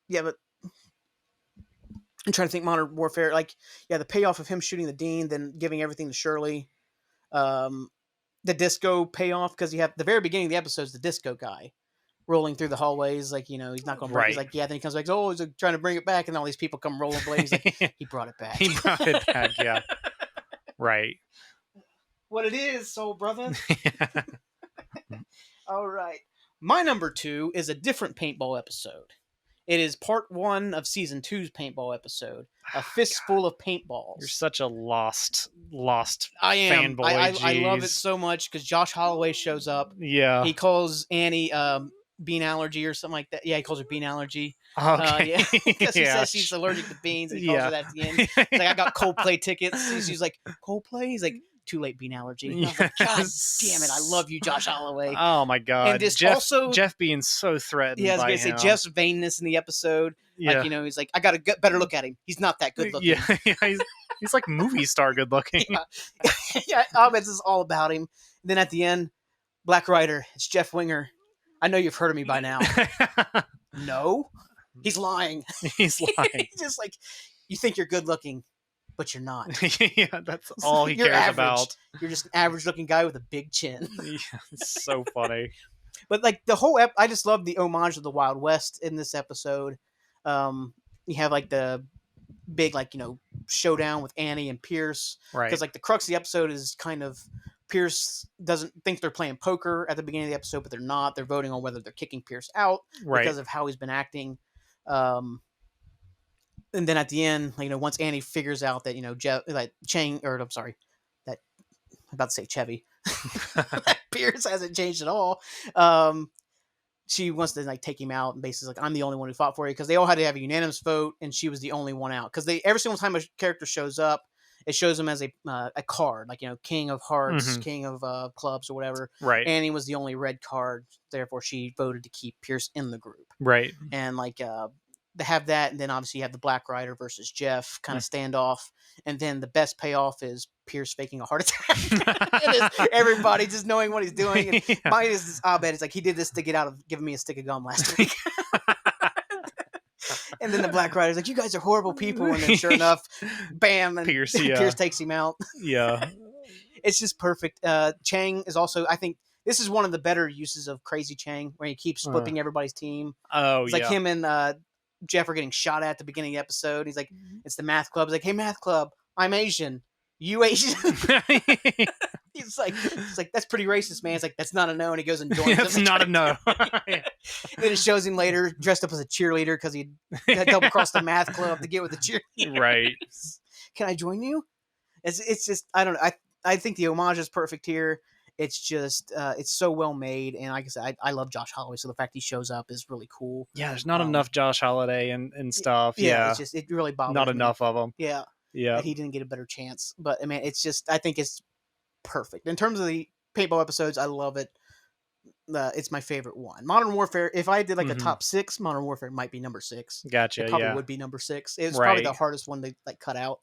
Yeah, but I'm trying to think Modern Warfare. The payoff of him shooting the Dean, then giving everything to Shirley. The disco payoff, because you have the very beginning of the episode is the disco guy rolling through the hallways. Like, he's not going to break. He's like, yeah. Then he comes back. He's like, trying to bring it back, and all these people come rolling blade. He's like, he brought it back. He brought it back. Yeah. Right. What it is, soul brother. All right. My number 2 is a different paintball episode. It is part 1 of season 2's paintball episode. A fistful of paintballs. You're such a lost I am. fanboy. I love it so much because Josh Holloway shows up. Yeah. He calls Annie bean allergy or something like that. Yeah, he calls her bean allergy. Okay. Because he says she's allergic to beans. And he calls her that at the end. He's like, I got Coldplay tickets. She's like, Coldplay? He's like, too late, bean allergy. I was like, God damn it, I love you, Josh Holloway. Oh my God. And just Jeff being so threatened. Yeah, I was going to say Jeff's vainness in the episode. Yeah. Like, he's like, I got to better look at him. He's not that good looking. Yeah, he's like movie star good looking. Yeah, Ahmed's is all about him. And then at the end, Black Rider, it's Jeff Winger. I know you've heard of me by now. No, he's lying. He's lying. He's just like, you think you're good looking, but you're not. Yeah, that's all he You're cares average. about. You're just an average looking guy with a big chin. Yeah, it's so funny. But the whole I just love the homage of the Wild West in this episode. You have the big showdown with Annie and Pierce, right? Because the crux of the episode is kind of Pierce doesn't think they're playing poker at the beginning of the episode, but they're not. They're voting on whether they're kicking Pierce out because of how he's been acting. And then at the end, once Annie figures out that Jeff, Chang, or I'm sorry, that I'm about to say Chevy, that Pierce hasn't changed at all. She wants to take him out and basically I'm the only one who fought for you, because they all had to have a unanimous vote, and she was the only one out, because every single time a character shows up, it shows him as a card, King of Hearts, King of Clubs, or whatever. Right. Annie was the only red card, therefore she voted to keep Pierce in the group. Right. And they have that, and then obviously you have the Black Rider versus Jeff kind of standoff, and then the best payoff is Pierce faking a heart attack. It is everybody just knowing what he's doing. And mine is Abed. It's like, he did this to get out of giving me a stick of gum last week. And then the Black Rider's like, you guys are horrible people. And then sure enough, bam, and Pierce takes him out. Yeah. It's just perfect. Chang is also, I think, this is one of the better uses of Crazy Chang, where he keeps flipping everybody's team. Oh, it's like him and Jeff are getting shot at the beginning of the episode. He's like, it's the math club. He's like, hey, math club, I'm Asian. You Asian? It's like that's pretty racist, man. It's like that's not a no, and he goes and joins That's them. not a no. And then it shows him later dressed up as a cheerleader because he had double crossed the math club to get with the cheerleader. Right. Can I join you? It's just I don't know. I think the homage is perfect here. It's just it's so well made, and like I said, I love Josh Holloway, so the fact he shows up is really cool. Yeah, there's not enough Josh Holiday and stuff. Yeah, Yeah, it's just it really bothers not me. enough of them. Yeah, Yeah. that he didn't get a better chance. But I mean, it's just I think it's perfect in terms of the paintball episodes. I love it. It's my favorite one. Modern Warfare. If I did like a top 6, Modern Warfare might be number 6. Gotcha. It probably Yeah. would be number 6. It was probably the hardest one to like cut out.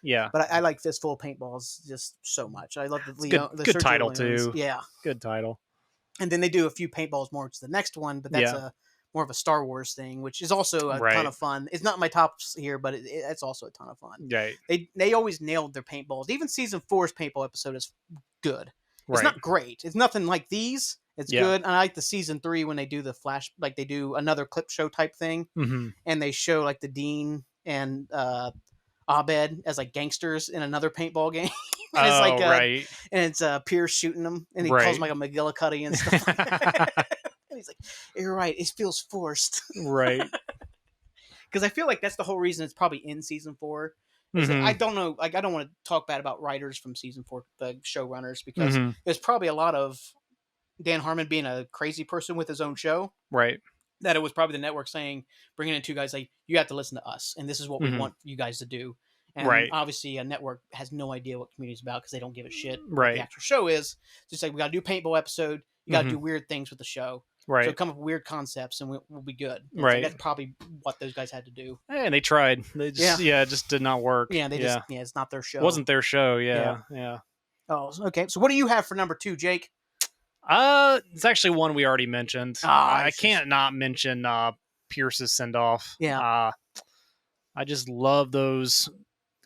Yeah. But I like Fistful of Paintballs just so much. I love the good Sergio title Leone's. too. Yeah, good title. and then they do a few paintballs more to the next one, but that's a more of a Star Wars thing, which is also a ton of fun. It's not my tops here, but it's also a ton of fun. Right. They always nailed their paintballs. Even season 4's paintball episode is good. It's not great. It's nothing like these. It's good. And I like the season 3 when they do the flash, like they do another clip show type thing, and they show like the Dean and Abed as like gangsters in another paintball game. And it's like and it's Pierce shooting them, and he calls him like a McGillicuddy and stuff like that. And he's like, "You're right. It feels forced." Right. Because I feel like that's the whole reason it's probably in season 4. I don't know. Like I don't want to talk bad about writers from season 4, the showrunners, because there's probably a lot of Dan Harmon being a crazy person with his own show. Right. That it was probably the network saying, bringing in 2 guys like, you have to listen to us, and this is what we want you guys to do. And obviously a network has no idea what Community's about because they don't give a shit what the actual show is. It's just like, we got to do a paintball episode. You got to do weird things with the show. Right. So come up with weird concepts and we'll be good. And right. So that's probably what those guys had to do. And they tried. They just, it just did not work. Yeah, they just, it's not their show. It wasn't their show, yeah. Oh, okay. So what do you have for number 2, Jake? It's actually one we already mentioned. I can't not mention Pierce's send-off. Yeah. I just love those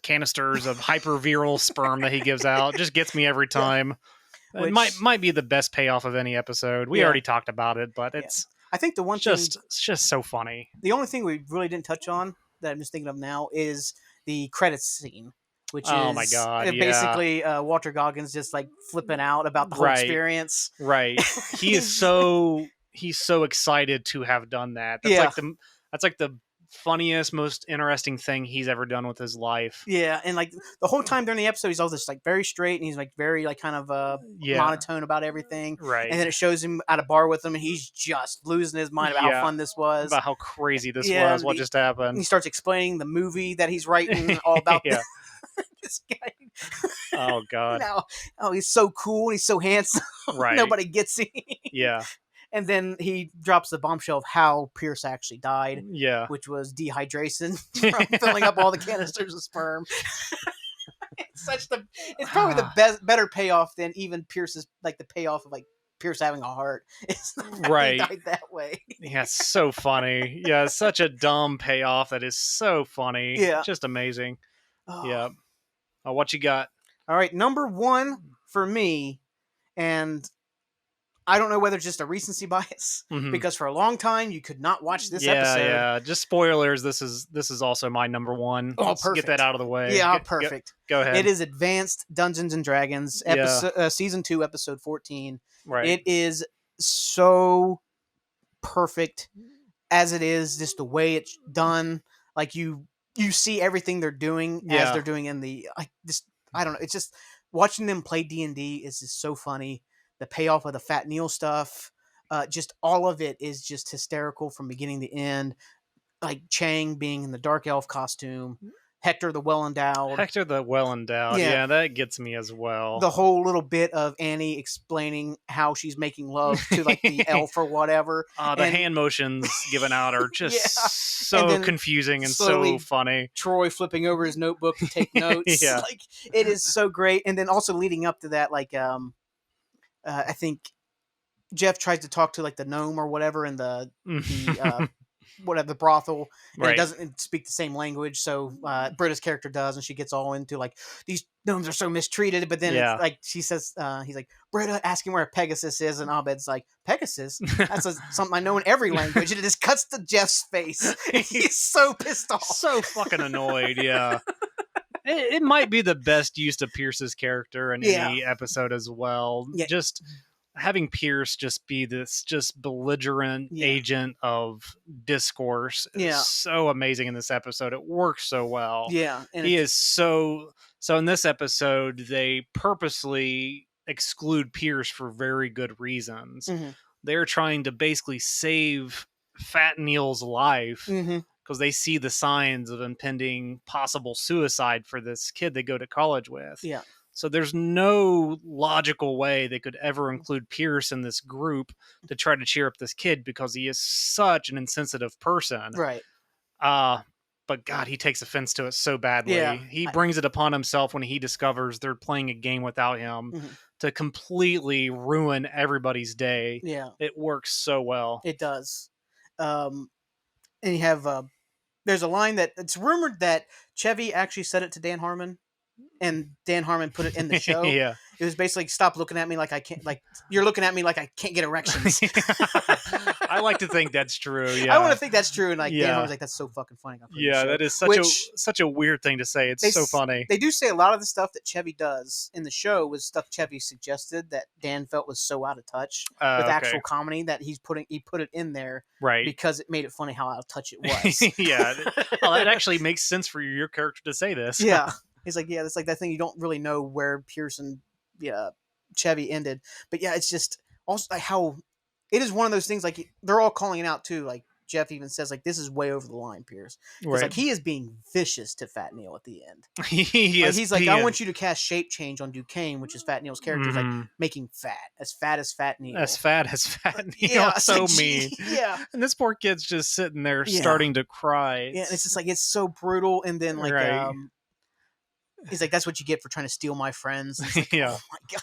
canisters of hyper-viral sperm that he gives out. Just gets me every time. It might be the best payoff of any episode. We already talked about it, but it's I think the one it's just so funny. The only thing we really didn't touch on that I'm just thinking of now is the credits scene, which is my God, basically Walter Goggins just like flipping out about the whole experience. Right. He's so excited to have done that. That's like the funniest, most interesting thing he's ever done with his life. Yeah, and like the whole time during the episode, he's all this like very straight, and he's like very like kind of monotone about everything. Right. And then it shows him at a bar with him, and he's just losing his mind about how fun this was, about how crazy this was, what just happened. And he starts explaining the movie that he's writing all about. This guy. Oh God. He's so cool. He's so handsome. Right. Nobody gets him. Yeah. And then he drops the bombshell of how Pierce actually died. Yeah. Which was dehydration from filling up all the canisters of sperm. It's probably the better payoff than even Pierce's, like the payoff of like Pierce having a heart. It's the fact he died that way. Yeah, it's so funny. Yeah, it's such a dumb payoff that is so funny. Yeah. Just amazing. Yeah. What you got? All right, number 1 for me, and I don't know whether it's just a recency bias, because for a long time you could not watch this episode. Yeah. Just spoilers. This is also my number 1. Oh, Let's perfect. Get that out of the way. Yeah, perfect. Go ahead. It is Advanced Dungeons and Dragons, season 2, episode 14. Right. It is so perfect as it is, just the way it's done. Like you see everything they're doing as they're doing in the I don't know. It's just watching them play D&D is just so funny. The payoff of the Fat Neil stuff, just all of it is just hysterical from beginning to end. Like Chang being in the dark elf costume, Hector the well-endowed. Yeah, that gets me as well. The whole little bit of Annie explaining how she's making love to like the elf or whatever. The hand motions given out are just so confusing and so funny. Troy flipping over his notebook to take notes. Like it is so great. And then also leading up to that, like I think Jeff tries to talk to like the gnome or whatever in the whatever the brothel, and it doesn't speak the same language, so Britta's character does, and she gets all into like these gnomes are so mistreated. But then it's like she says, he's like, Britta, asking where a Pegasus is, and Abed's like, Pegasus? That's something I know in every language, and it just cuts to Jeff's face. He's so pissed off, so fucking annoyed. Yeah. it might be the best use of Pierce's character in Yeah. any episode as well. Yeah. Just having Pierce just be this just belligerent Yeah. agent of discourse is Yeah. so amazing in this episode. It works so well. Yeah. And He is so in this episode they purposely exclude Pierce for very good reasons. Mm-hmm. They're trying to basically save Fat Neil's life Mm-hmm. because they see the signs of impending possible suicide for this kid they go to college with. Yeah. So there's no logical way they could ever include Pierce in this group to try to cheer up this kid because he is such an insensitive person. Right. But God, he takes offense to it so badly. Yeah. He brings it upon himself when he discovers they're playing a game without him Mm-hmm. to completely ruin everybody's day. Yeah. It works so well. It does. And you have there's a line that it's rumored that Chevy actually said it to Dan Harmon, and Dan Harmon put it in the show. Yeah. It was basically, stop looking at me like I can't, like you're looking at me like I can't get erections. I like to think that's true. Yeah, I want to think that's true, and like Dan Yeah. Harmon's like, that's so fucking funny. yeah, that is such a weird thing to say. It's so funny. They do say a lot of the stuff that Chevy does in the show was stuff Chevy suggested that Dan felt was so out of touch with Okay. actual comedy that he put it in there Right. because it made it funny how out of touch it was. Yeah. Well, it actually makes sense for your character to say this. Yeah. He's like, yeah, it's like that thing you don't really know where Pierce and Chevy ended. But yeah, it's just also like how it is one of those things, like they're all calling it out too. Like Jeff even says, like, this is way over the line, Pierce. Because Right. like he is being vicious to Fat Neil at the end. He Like, is he's like, I being- want you to cast shape change on Duquesne, which is Fat Neil's character. He's like Mhm. making fat as Fat Neil. as fat Neil. Yeah, it's So like, mean. Yeah. And this poor kid's just sitting there Yeah. starting to cry. Yeah, and it's just like it's so brutal, and then like Right. he's like, that's what you get for trying to steal my friends. And it's like, Yeah. oh my god,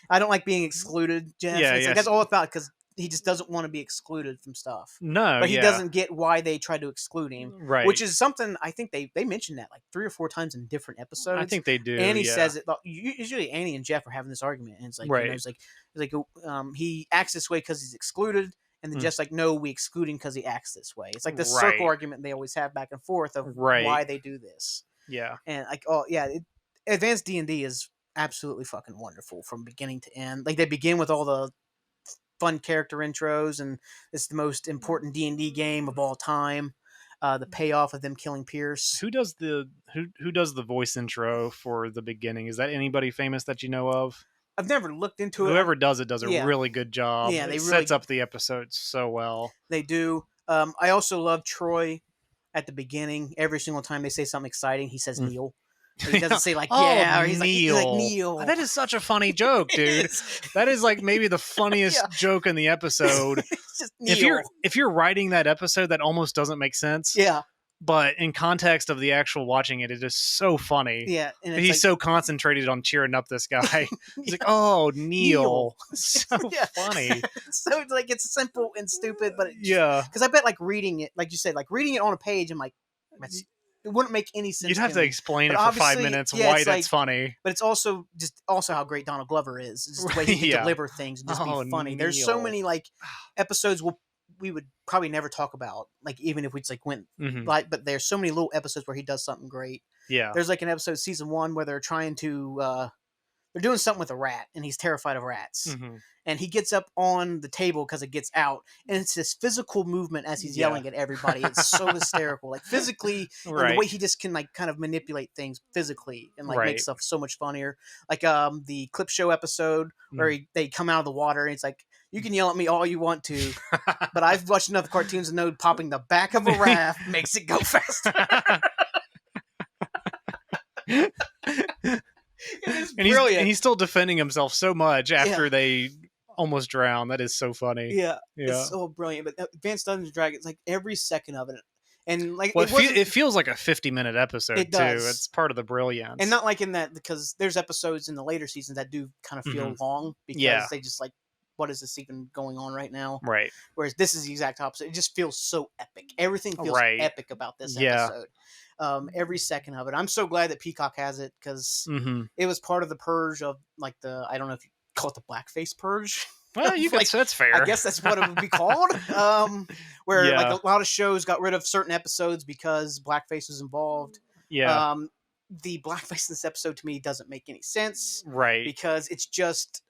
I don't like being excluded, Jeff. Yeah, It's yeah. like that's all it's about, because he just doesn't want to be excluded from stuff. No, But he yeah. doesn't get why they tried to exclude him, Right. which is something I think they mentioned that like 3 or 4 times in different episodes. I think they do. Annie yeah. says it. Usually, Annie and Jeff are having this argument, and it's like, Right. it's like he acts this way because he's excluded, and then Jeff's like, no, we exclude him because he acts this way. It's like this Right. circle argument they always have back and forth of Right. why they do this. Yeah. And like, oh yeah, Advanced D&D is absolutely fucking wonderful from beginning to end. Like they begin with all the fun character intros, and it's the most important D&D game of all time. The payoff of them killing Pierce. Who does the voice intro for the beginning? Is that anybody famous that you know of? I've never looked into it. Whoever does it does a Yeah. really good job. Yeah, they it really- sets up the episodes so well. They do. I also love Troy at the beginning. Every single time they say something exciting, he says Neil. He doesn't say like yeah, or he's like Neil. That is such a funny joke, dude. That is like maybe the funniest Yeah. joke in the episode. It's just Neil. If you're writing that episode, that almost doesn't make sense. Yeah, But in context of the actual watching it, it is so funny. yeah, and it's He's like, so concentrated on cheering up this guy. He's like, "Oh, Neil, so Yeah. funny." so it's like it's simple and stupid, but Yeah, because I bet like reading it, like you said, like reading it on a page, I'm like, it wouldn't make any sense. you'd have to me. explain But it for 5 obviously, minutes yeah, why it's that's like- funny. But it's also how great Donald Glover is. It's just the way he can Yeah. deliver things and just Oh, be funny. There's so Neil. many like episodes we would probably never talk about, like even if we just like went Mhm. like. But there's so many little episodes where he does something great. Yeah, There's like an episode season 1 where they're trying to they're doing something with a rat, and he's terrified of rats. Mhm. And he gets up on the table because it gets out, and it's this physical movement as he's Yeah. yelling at everybody. It's so hysterical, like physically, and the Right. way he just can like kind of manipulate things physically and like Right. make stuff so much funnier. Like the clip show episode where they come out of the water, and it's like, you can yell at me all you want to, but I've watched enough cartoons to know popping the back of a raft makes it go faster. It's brilliant. and he's still defending himself so much after they almost drown. That is so funny. Yeah, Yeah. it's so brilliant. But Advanced Dungeons and Dragons, like every second of it, and like Well, it it feels like a 50-minute episode It too. does. It's part of the brilliance. and not like in that, because there's episodes in the later seasons that do kind of feel long because Yeah. they just like, what is this even going on right now? right. Whereas this is the exact opposite. It just feels so epic. Everything feels Right. epic about this Yeah. episode. Every second of it. I'm so glad that Peacock has it, because Mm-hmm. it was part of the purge of like I don't know if you call it the blackface purge. Well, you can. Like, That's fair. I guess that's what it would be called. Where Yeah. like a lot of shows got rid of certain episodes because blackface was involved. Yeah. the blackface in this episode to me doesn't make any sense Right. because it's just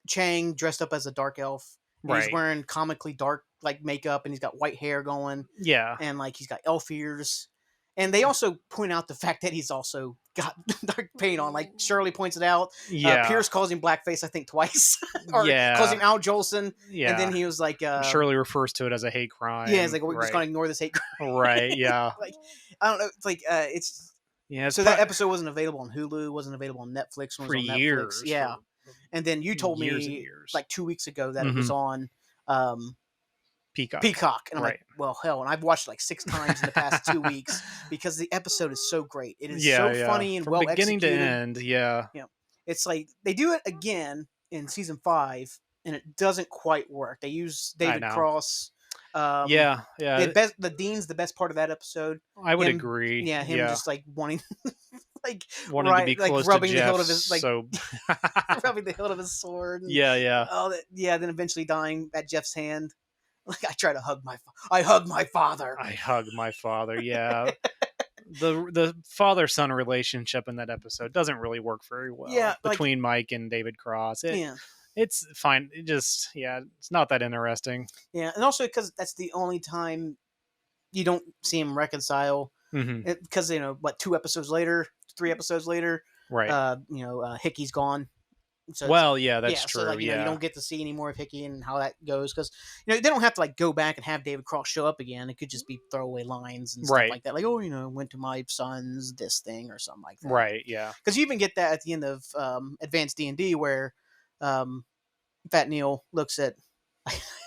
Chang dressed up as a dark elf, and he's Right. wearing comically dark like makeup, and he's got white hair going, Yeah. and like he's got elf ears. And they also point out the fact that he's also got dark paint on. Like Shirley points it out. Yeah. Pierce calls him blackface, I think, twice, or calls him Yeah. Al Jolson. And then Yeah. he was like, Shirley refers to it as a hate yeah, it's crime. like we're just Right. gonna ignore this hate crime. Right. Yeah. Like I don't know. It's like it's Yeah. It's so that episode wasn't available on Hulu, wasn't available on Netflix. When it for was on Netflix, years. yeah. And then you told Years and me years. like 2 weeks ago that it was Mhm. on Peacock. Peacock, and I'm Right. like, well, hell, and I've watched it like 6 times in the past 2 weeks because the episode is so great. It is Yeah. so Yeah. funny and From well beginning to executed. end. Yeah. You know, it's like they do it again in season 5, and it doesn't quite work. They use David know. Cross. Yeah. Yeah. The Dean's the best part of that episode. I would Him- agree. Yeah, him just like wanting, like wanting to be like close rubbing to the Jeff. hilt of his like So. rubbing the hilt of his sword. And, Yeah. Yeah. oh, yeah. Then eventually dying at Jeff's hand. Like I try to hug I hug my father. I hug my father. Yeah. The father-son relationship in that episode doesn't really work very well. Yeah, like- between Mike and David Cross. Yeah, It's fine. It just it's not that interesting. yeah, and also because that's the only time you don't see him reconcile. Mm-hmm. Because 2 episodes later, 3 episodes later, Right. Hickey's gone. So Well, yeah, that's true. So like you don't get to see any more of Hickey and how that goes because they don't have to like go back and have David Cross show up again. It could just be throwaway lines and stuff Right. like that, like went to my son's this thing or something like that. Right. Yeah. Because you even get that at the end of Advanced D&D where Fat Neil looks at.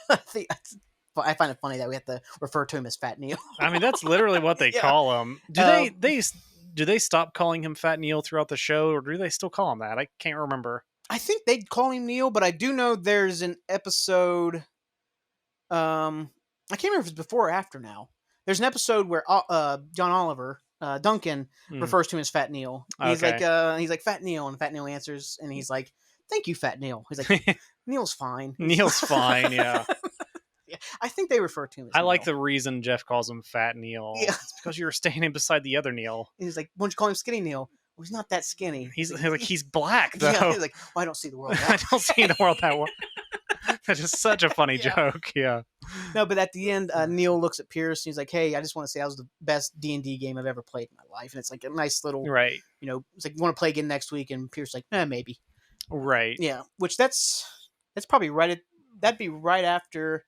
I find it funny that we have to refer to him as Fat Neil. I mean, that's literally what they Yeah. call him. Do they stop calling him Fat Neil throughout the show, or do they still call him that? I can't remember. I think they'd call him Neil, but I do know there's an episode. I can't remember if it's before or after now. There's an episode where John Oliver, Duncan, refers to him as Fat Neil. He's Okay. he's like Fat Neil, and Fat Neil answers, and he's like, "Thank you, Fat Neil." He's like, "Neil's fine." Neil's fine. Yeah. Yeah, I think they refer to him as I like Neil. the reason Jeff calls him Fat Neil. Yeah. It's because you were standing beside the other Neil. And he's like, "Why don't you call him Skinny Neil?" Well, he's not that skinny. He's black though. Yeah, he's like, "Well, I don't see the world." I don't see the world that way. That is such a funny Yeah. joke. Yeah. No, but at the end, Neil looks at Pierce and he's like, "Hey, I just want to say that was the best D&D game I've ever played in my life." And it's like a nice little, Right. it's like, "You want to play again next week?" And Pierce's like, maybe. Right. Yeah, which that's probably that'd be right after.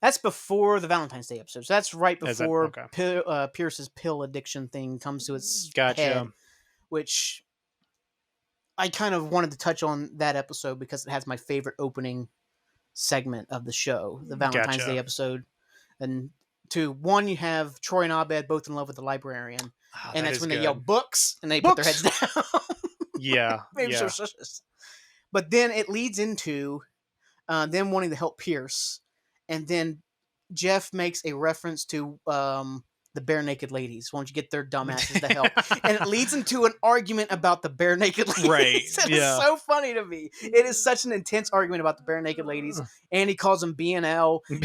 That's before the Valentine's Day episode. So that's right Is that- before okay. Pierce's pill addiction thing comes to its Gotcha. head, which I kind of wanted to touch on that episode because it has my favorite opening segment of the show, the Valentine's Gotcha. Day episode. And one, you have Troy and Abed both in love with the librarian, Oh, and that that's is when good. they yell "books" and they put their heads Books! down. Yeah. Maybe Yeah. so. But then it leads into them wanting to help Pierce, and then Jeff makes a reference to the bare naked ladies. Why don't you get their dumbasses to help? And it leads into an argument about the bare naked ladies. Right, And yeah. It's so funny to me. It is such an intense argument about the bare naked ladies, and he calls them BNL. And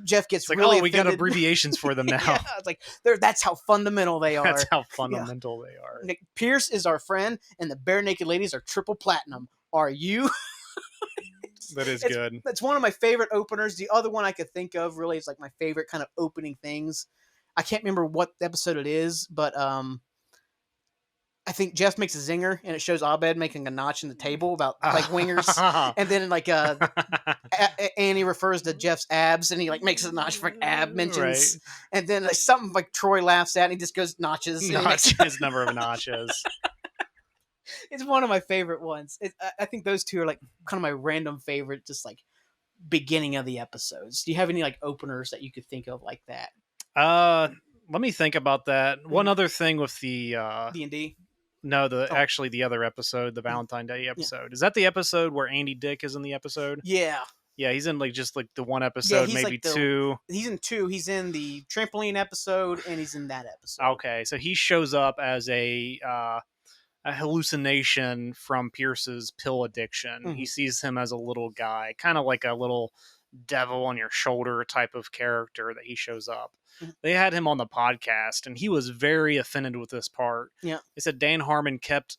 Jeff gets It's like, really we got offended. abbreviations for them now. Yeah, it's like that's how fundamental they are. That's how fundamental they are. Nick Pierce is our friend, and the bare naked ladies are triple platinum. Are you? That is It's- good. That's one of my favorite openers. The other one I could think of really is like my favorite kind of opening things. I can't remember what episode it is, but I think Jeff makes a zinger, and it shows Abed making a notch in the table about like wingers, and then like Annie refers to Jeff's abs, and he like makes a notch for ab mentions, Right. and then like something like Troy laughs at, and he just goes notches. And he makes- His number of notches. It's one of my favorite ones. I think those two are like kind of my random favorite, just like beginning of the episodes. Do you have any like openers that you could think of like that? Let me think about that. One other thing with the D&D? no, Oh. actually the other episode, the Valentine Day episode. Is that the episode where Andy Dick is in the episode? Yeah. Yeah, he's in like just like the one episode, he's maybe like the- two. He's in 2. He's in the trampoline episode, and he's in that episode. Okay, so he shows up as a hallucination from Pierce's pill addiction. Mhm. He sees him as a little guy, kind of like a little devil on your shoulder type of character that he shows up. Mhm. They had him on the podcast, and he was very offended with this part. Yeah. They said Dan Harmon kept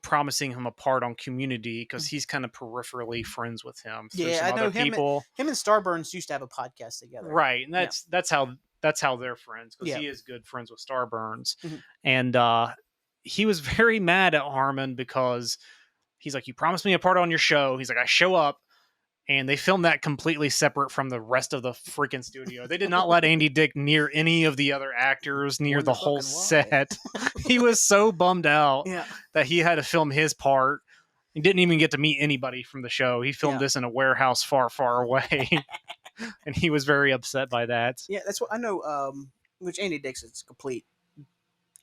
promising him a part on Community because Mm. he's kind of peripherally friends with him through Yeah, some I know other him. people. Him and Starburns used to have a podcast together. Right, and Yeah. that's how they're friends, because Yeah. he is good friends with Starburns. Mhm. And he was very mad at Harmon because he's like, you promised me a part on your show. He's like, I show up, and they filmed that completely separate from the rest of the freaking studio. They did not let Andy Dick near any of the other actors, near Wonder the whole fucking why. set. He was so bummed out Yeah. that he had to film his part. He didn't even get to meet anybody from the show. He filmed Yeah. this in a warehouse far, far away. And he was very upset by that. Yeah, that's what I know. Which Andy Dick's is complete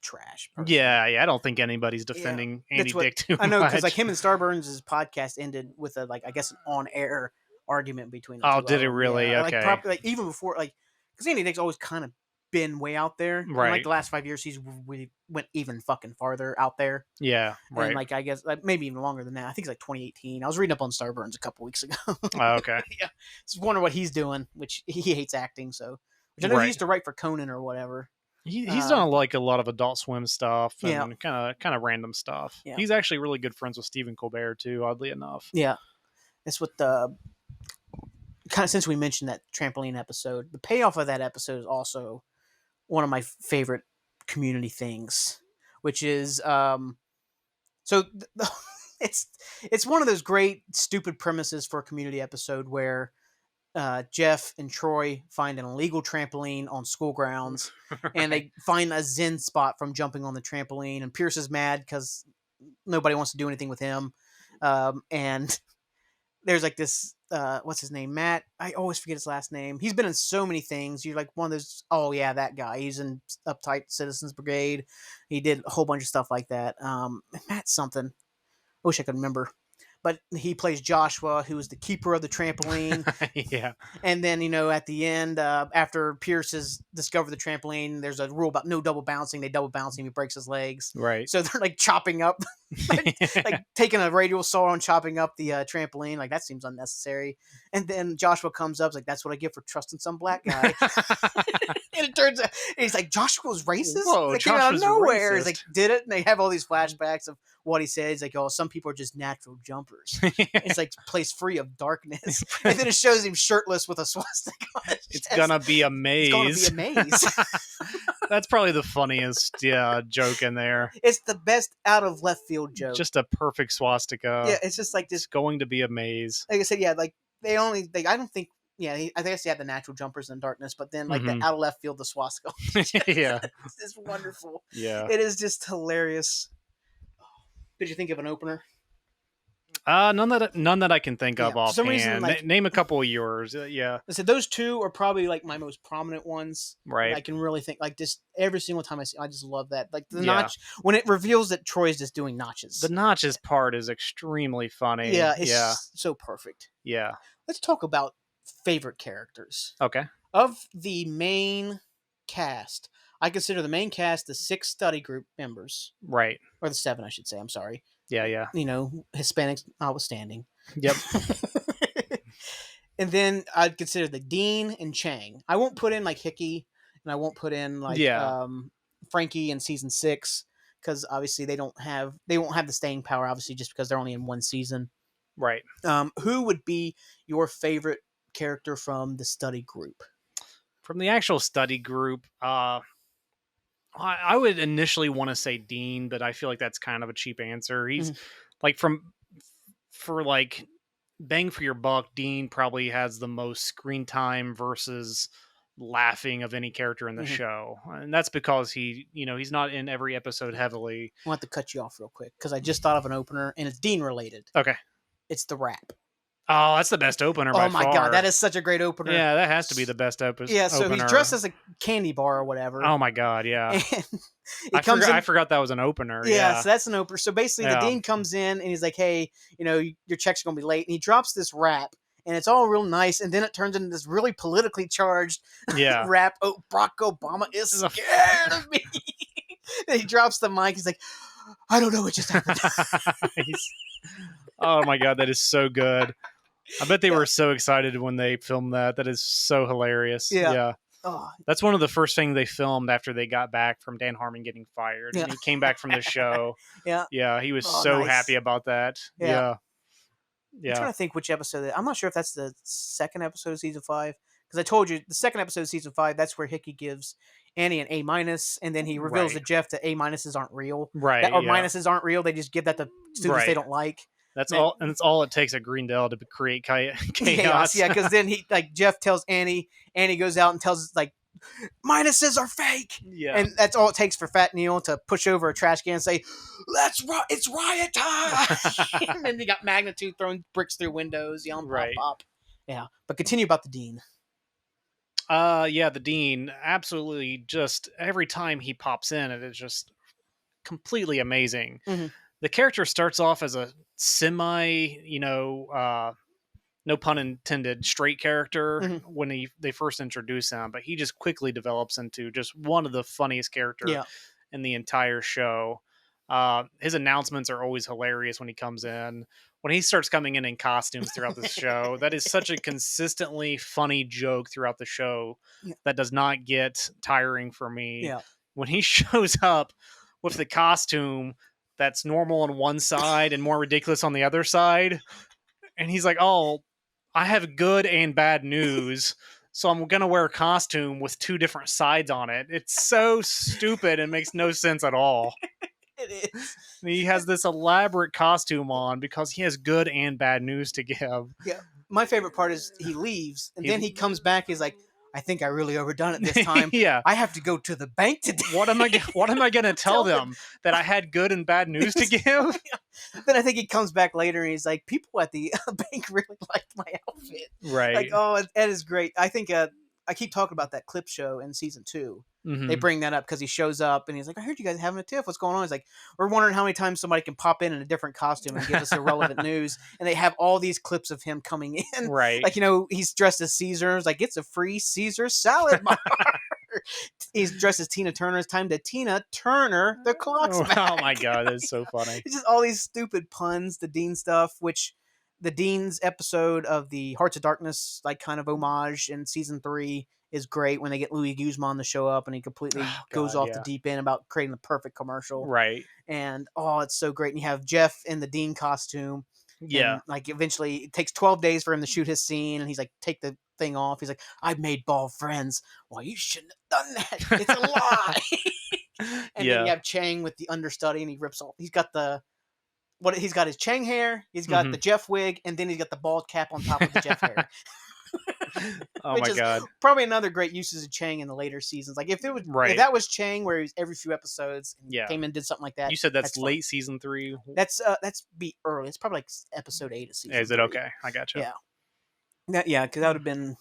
trash. Personally. Yeah, I don't think anybody's defending Andy That's what- Dick too I know, because much. like him and Starburns' podcast ended with a I guess an on-air argument between the Oh, two did of it them. really? Yeah, Okay. like even before, because Andy Dick's always kind of been way out there. And, like Right. the last 5 years, he's really went even fucking farther out there. Yeah, right. And like I guess maybe even longer than that. I think it's like 2018. I was reading up on Starburns a couple weeks ago. Oh, okay. Yeah, just wonder what he's doing. Which he hates acting, so. Which I know Right. he used to write for Conan or whatever. He's done like a lot of Adult Swim stuff and Yeah. kind of random stuff. Yeah. He's actually really good friends with Stephen Colbert too, oddly enough. Yeah, that's what the kind of, since we mentioned that trampoline episode, the payoff of that episode is also one of my favorite Community things, which is it's one of those great stupid premises for a Community episode where Jeff and Troy find an illegal trampoline on school grounds, and they find a zen spot from jumping on the trampoline, and Pierce is mad because nobody wants to do anything with him, and there's like this what's his name, Matt, I always forget his last name. He's been in so many things. You're like one of those, oh yeah, that guy, he's in Uptight Citizens Brigade, he did a whole bunch of stuff like that. Matt something, I wish I could remember, but he plays Joshua, who is the keeper of the trampoline. Yeah. And then, at the end, after Pierce has discovered the trampoline, there's a rule about no double bouncing. They double bounce him, he breaks his legs. Right. So they're like chopping up, like taking a radial saw and chopping up the trampoline. Like, that seems unnecessary. And then Joshua comes up, like, that's what I get for trusting some black guy. And it turns out, and he's like, Joshua's racist? Whoa, They came out of Joshua's nowhere. racist. He's like, did it? And they have all these flashbacks of what he said. He's like, oh, some people are just natural jumpers. It's like place free of darkness. And then it shows him shirtless with a swastika on his It's chest. gonna be a maze. It's gonna be a maze. That's probably the funniest joke in there. It's the best out of left field joke. Just a perfect swastika. Yeah, it's just like It's this. going to be a maze. Like I said, yeah, like I don't think. Yeah, I guess they had the natural jumpers in darkness, but then like Mhm. the out of left field, the swastika. Yeah. It's wonderful. Yeah. It is just hilarious. Did you think of an opener? None that I can think of Yeah, for some offhand. reason, like- Name a couple of yours. Yeah. I said those two are probably like my most prominent ones. Right. I can really think like just every single time I see, I just love that. Like the Yeah. notch when it reveals that Troy's just doing notches. The notches part is extremely funny. Yeah, it's yeah. so perfect. Yeah. Let's talk about favorite characters. Okay. Of the main cast, I consider the main cast the 6 study group members, Right. or the 7, I should say. I'm sorry. Yeah. Yeah. Hispanics notwithstanding. Yep. And then I'd consider the Dean and Chang. I won't put in like Hickey, and I won't put in like Yeah. Frankie in season 6, because obviously they won't have the staying power, obviously, just because they're only in one season. Right. Who would be your favorite character from the study group? From the actual study group, I would initially want to say Dean, but I feel like that's kind of a cheap answer. He's like for like bang for your buck, Dean probably has the most screen time versus laughing of any character in the show. And that's because he's not in every episode heavily. I want to cut you off real quick because I just thought of an opener and it's Dean related. Okay. It's the rap. Oh, that's the best opener by Oh my far. god, that is such a great opener. Yeah, that has to be the best opener. Yeah, so he's dressed as a candy bar or whatever. Oh my god, yeah. And I forgot that was an opener. Yeah, so that's an opener. So basically, the Yeah. Dean comes in and he's like, "Hey, your check's gonna be late," and he drops this rap, and it's all real nice, and then it turns into this really politically charged Yeah. rap. Oh, Barack Obama is scared of me. And he drops the mic. He's like, "I don't know what just happened." Oh my god, that is so good. I bet they Yeah. were so excited when they filmed that. That is so hilarious. Yeah. Yeah. Oh, That's one of the first things they filmed after they got back from Dan Harmon getting fired. yeah. And he came back from the show. Yeah. Yeah, he was Oh, so happy nice. about that. Yeah. Yeah. I'm Yeah. trying to think which episode. I'm not sure if that's the second episode of season 5, because I told you the second episode of season 5. That's where Hickey gives Annie an A-, and then he reveals to Right. Jeff that A-s aren't real. Right. That or Yeah. minuses aren't real. They just give that to students they Right. don't like. That's And then, all, and it's all it takes at Greendale to create chaos. chaos. Yeah, because then he like Jeff tells Annie. Annie goes out and tells like minuses are fake. Yeah. And that's all it takes for Fat Neil to push over a trash can and say, it's riot time. And then you got Magnitude throwing bricks through windows, yelling Right. pop, pop. Yeah. But continue about the dean. Yeah, the dean, absolutely, just every time he pops in, it is just completely amazing. Mhm. The character starts off as a semi, no pun intended, straight character Mhm. when they first introduce him, but he just quickly develops into just one of the funniest character Yeah. in the entire show. His announcements are always hilarious when he comes in. When he starts coming in costumes throughout the show, that is such a consistently funny joke throughout the show Yeah. that does not get tiring for me. Yeah. When he shows up with the costume that's normal on one side and more ridiculous on the other side, and he's like, "Oh, I have good and bad news." So I'm gonna wear a costume with two different sides on it. It's so stupid and makes no sense at all. It is. He has this elaborate costume on because he has good and bad news to give. Yeah. My favorite part is he leaves and He- then he comes back. He's like, I think I really overdone it this time. Yeah. I have to go to the bank today. What am I going to tell them? That I had good and bad news to give? Then I think he comes back later and he's like, people at the bank really liked my outfit. Right. Like, oh, that is great. I think I keep talking about that clip show in season 2. Mhm. They bring that up because he shows up and he's like, I heard you guys having a tiff. What's going on? He's like, we're wondering how many times somebody can pop in a different costume and give us irrelevant news. And they have all these clips of him coming in. Right. Like, he's dressed as Caesar. It's like, it's a free Caesar salad bar. He's dressed as Tina Turner. It's time to Tina Turner the clock's back. Oh my god, that's so funny. It's just all these stupid puns, the Dean stuff, which the Dean's episode of the Hearts of Darkness, like kind of homage in season 3, is great when they get Louis Guzman to show up and he completely goes off the deep end about creating the perfect commercial. Right. And it's so great. And you have Jeff in the Dean costume. Yeah. And, like, eventually it takes 12 days for him to shoot his scene and he's like, take the thing off. He's like, I've made bald friends. Well, you shouldn't have done that. It's a lie. And then you have Chang with the understudy and he rips off. He's got he's got his Chang hair, he's got the Jeff wig, and then he's got the bald cap on top of the Jeff hair. Oh my god. Probably another great uses of Chang in the later seasons. Like if that was Chang where he was every few episodes and came in and did something like that. You said that's fun. late season 3? That's be early. It's probably like episode 8 of season. Is it 3. okay? I gotcha. Yeah. Because that would have been,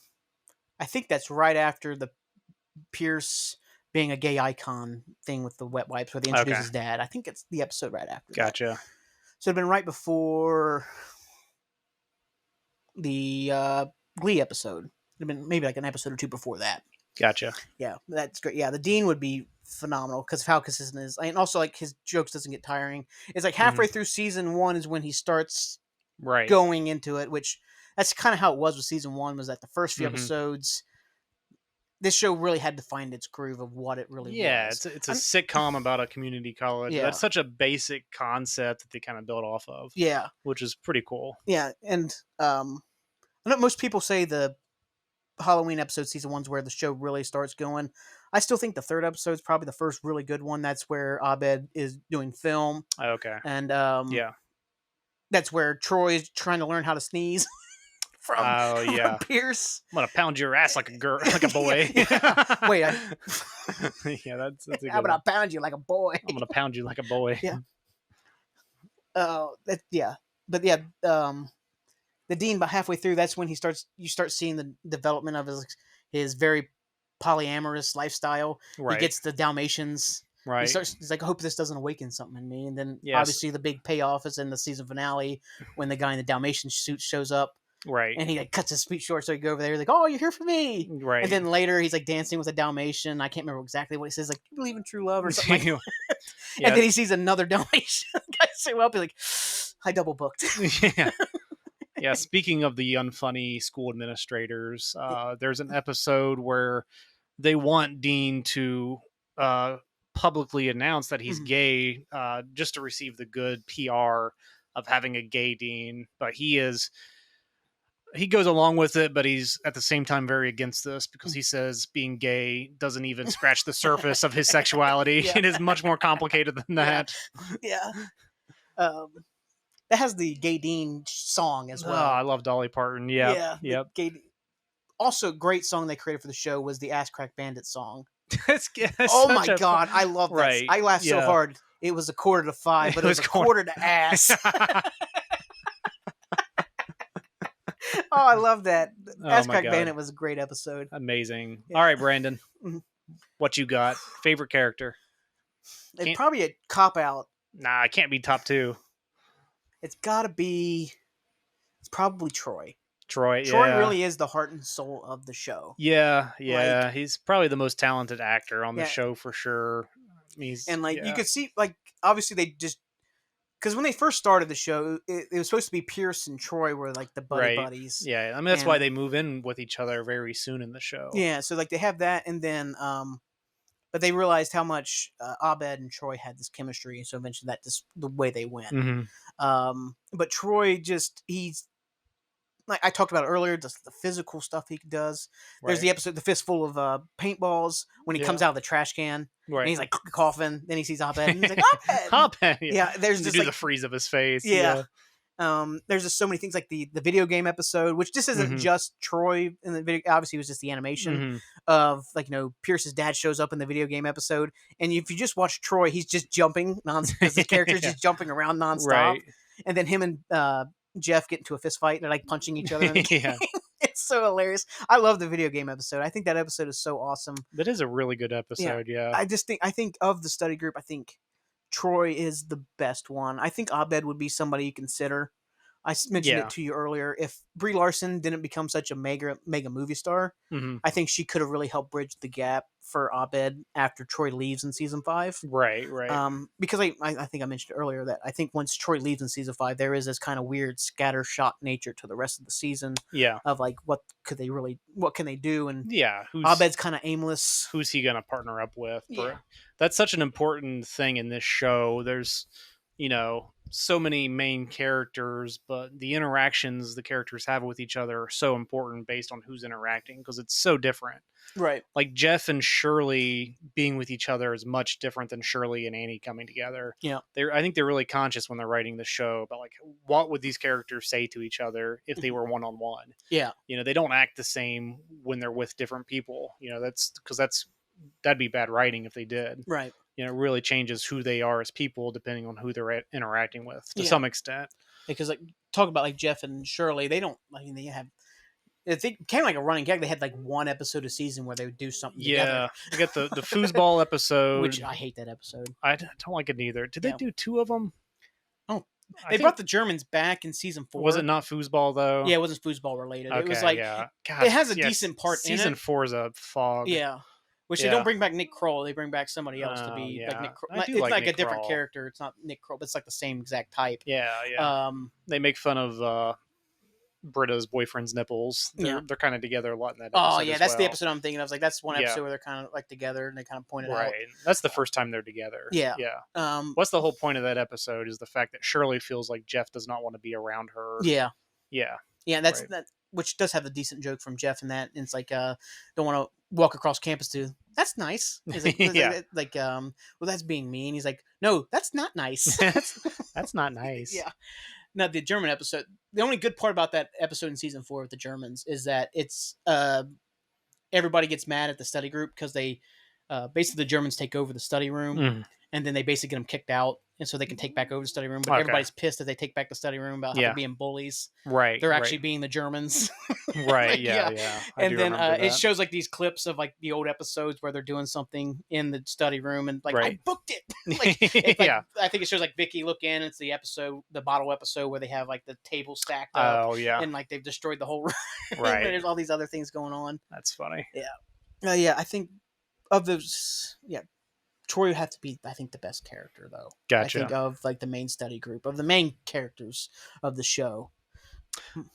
I think that's right after the Pierce being a gay icon thing with the wet wipes where they introduce his dad. I think it's the episode right after Gotcha. that. So it'd been right before the Glee episode. It'd been maybe like an episode or 2 before that. Gotcha. Yeah, that's great. Yeah, the Dean would be phenomenal because of how consistent it is. And also, like, his jokes doesn't get tiring. It's like halfway through season 1 is when he starts going into it, which that's kind of how it was with season 1, was that the first few episodes, this show really had to find its groove of what it really was. Yeah, it's a sitcom about a community college. Yeah. That's such a basic concept that they kind of build off of. Yeah. Which is pretty cool. Yeah, and I know most people say the Halloween episode, season 1's where the show really starts going. I still think the 3rd episode is probably the first really good one. That's where Abed is doing film. Okay. And that's where Troy's trying to learn how to sneeze. From Pierce. I'm gonna pound your ass like a girl, like a boy. Wait, yeah, that's a good I'm gonna pound you like a boy. I'm gonna pound you like a boy. Yeah. But the Dean, about halfway through, that's when you start seeing the development of his very polyamorous lifestyle. Right. He gets the Dalmatians. Right. He's like, I hope this doesn't awaken something in me. And then obviously the big payoff is in the season finale when the guy in the Dalmatian suit shows up. Right. And he like cuts his speech short, so he go over there. He's like, "Oh, you're here for me." Right. And then later, he's like dancing with a Dalmatian. I can't remember exactly what he says. Like, "You believe in true love" or something. Like that. And then he sees another Dalmatian guy show up. He's like, "I double booked." Yeah, speaking of the unfunny school administrators, there's an episode where they want Dean to uh, publicly announce that he's Mhm. gay, just to receive the good PR of having a gay dean. But he goes along with it, but he's at the same time very against this because he says being gay doesn't even scratch the surface of his sexuality. Yeah, It is much more complicated than yeah, that. yeah. Um, that has the Gay Dean song as Oh, I well. love Dolly Parton. Yep, Yeah, the yep. Gay. Also, great song they created for the show was the Ass Crack Bandit song. It's Oh my such a god, I love that. right. I laughed so Yeah, hard. It was a quarter to five, but it it was was a going. quarter to ass. Oh, I love that. Oh Ass my Crack god, Bandit was a great episode. amazing! All Yeah. right, Brandon, Mhm. what you got? Favorite character? And Can't. probably a cop out. Nah, I can't be top two. It's got to be. It's probably Troy. Troy. Troy Yeah, really is the heart and soul of the show. yeah, Like, yeah. He's probably the most talented actor on the yeah, show for sure. He's and like you yeah. could see, like obviously they just because when they first started the show, it was supposed to be Pierce and Troy were like the buddy Right. buddies, Yeah. I mean, that's why and they move in with each other very soon in the show. yeah, so like they have that, and then but they realized how much Abed and Troy had this chemistry, and so eventually that just the way they went. Hmm. But Troy just he's like I talked about earlier, just the physical stuff he does. There's Right. the episode, the fistful of paintballs when he Yeah. comes out of the trash can and Right. he's like coughing. Then he sees Abed and he's like Abed. Hop. Yeah. Yeah, there's They just do the like freeze of his face. yeah. Yeah. There's just so many things like the video game episode, which just isn't Hmm. just Troy in the video. Obviously, it was just the animation Hmm. of like Pierce's dad shows up in the video game episode, and if you just watch Troy, he's just jumping because his character is Yeah. just jumping around nonstop, Right. and then him and Jeff get into a fist fight and they're like punching each other in the Yeah. game. It's so hilarious. I love the video game episode. I think that episode is so awesome. That is a really good Yeah, episode. Yeah. I think of the study group, I think Troy is the best one. I think Abed would be somebody you consider. Mentioned it Yeah. to you earlier. If Brie Larson didn't become such a mega movie star, Hmm. I think she could have really helped bridge the gap for Abed after Troy leaves in season 5. Right. Right. Because I think I mentioned earlier that I think once Troy leaves in season 5, there is this kind of weird scattershot nature to the rest of the season Yeah. of like what can they do, and Yeah. Abed's kind of aimless. Who's he going to partner up with? Yeah. That's such an important thing in this show. There's, so many main characters, but the interactions the characters have with each other are so important based on who's interacting because it's so different. Right. Like Jeff and Shirley being with each other is much different than Shirley and Annie coming together. Yeah. I think they're really conscious when they're writing the show about like what would these characters say to each other if they were one on one. Yeah. They don't act the same when they're with different people. That's because that'd be bad writing if they did. Right. It really changes who they are as people depending on who they're interacting with to Yeah. some extent. Because like talk about like Jeff and Shirley, they don't. I mean, they have. It became like a running gag. They had like one episode a season where they would do something Yeah, together. I got the foosball episode, Which I hate that episode. I don't like it either. Did they Yeah. do 2 of them? Oh, I they think- brought the Germans back in season 4. Was it not foosball though? Yeah, it wasn't foosball related. Okay, It was like yeah. God, it has a yeah, decent part in Season it. 4 is a fog. Yeah. Which they Yeah. don't bring back Nick Kroll. They bring back somebody else to Oh, be yeah. like Nick Kroll. I do It's like like Nick a different Kroll. character. It's not Nick Kroll, but it's like the same exact type. Yeah. They make fun of Britta's boyfriend's nipples. They're, Yeah. they're kind of together a lot in that episode. Oh yeah, as that's the well. episode I'm thinking of. Like that's one Yeah. episode where they're kind of like together and they kind of point it out. Right. That's the first time they're together. Yeah. Yeah. Um, What's the whole point of that episode is the fact that Shirley feels like Jeff does not want to be around her. yeah, Yeah. that's Right. that. Which does have a decent joke from Jeff in that. And it's like, don't want to walk across campus to. That's nice. It's like, Yeah. well, that's being mean. He's like, no, that's not nice. That's not nice. Yeah. Now the German episode. The only good part about that episode in season 4 with the Germans is that it's everybody gets mad at the study group because they basically the Germans take over the study room. Mm. And then they basically get them kicked out, and so they can take back over the study room. But Okay. everybody's pissed that they take back the study room about how Yeah. they're being bullies. Right. They're right. actually being the Germans. Right. Like, Yeah. yeah. Yeah. I And do then remember it that. shows like these clips of like the old episodes where they're doing something in the study room, and like I Right. booked it. Like, Yeah. I think it shows like Vicky look in. It's the bottle episode where they have like the table stacked up, Oh yeah. and like they've destroyed the whole room. Right. There's all these other things going on. That's funny. Yeah, I think of those. Yeah, Troy would have to be, I think, the best character though. Gotcha. I think of like the main study group of the main characters of the show.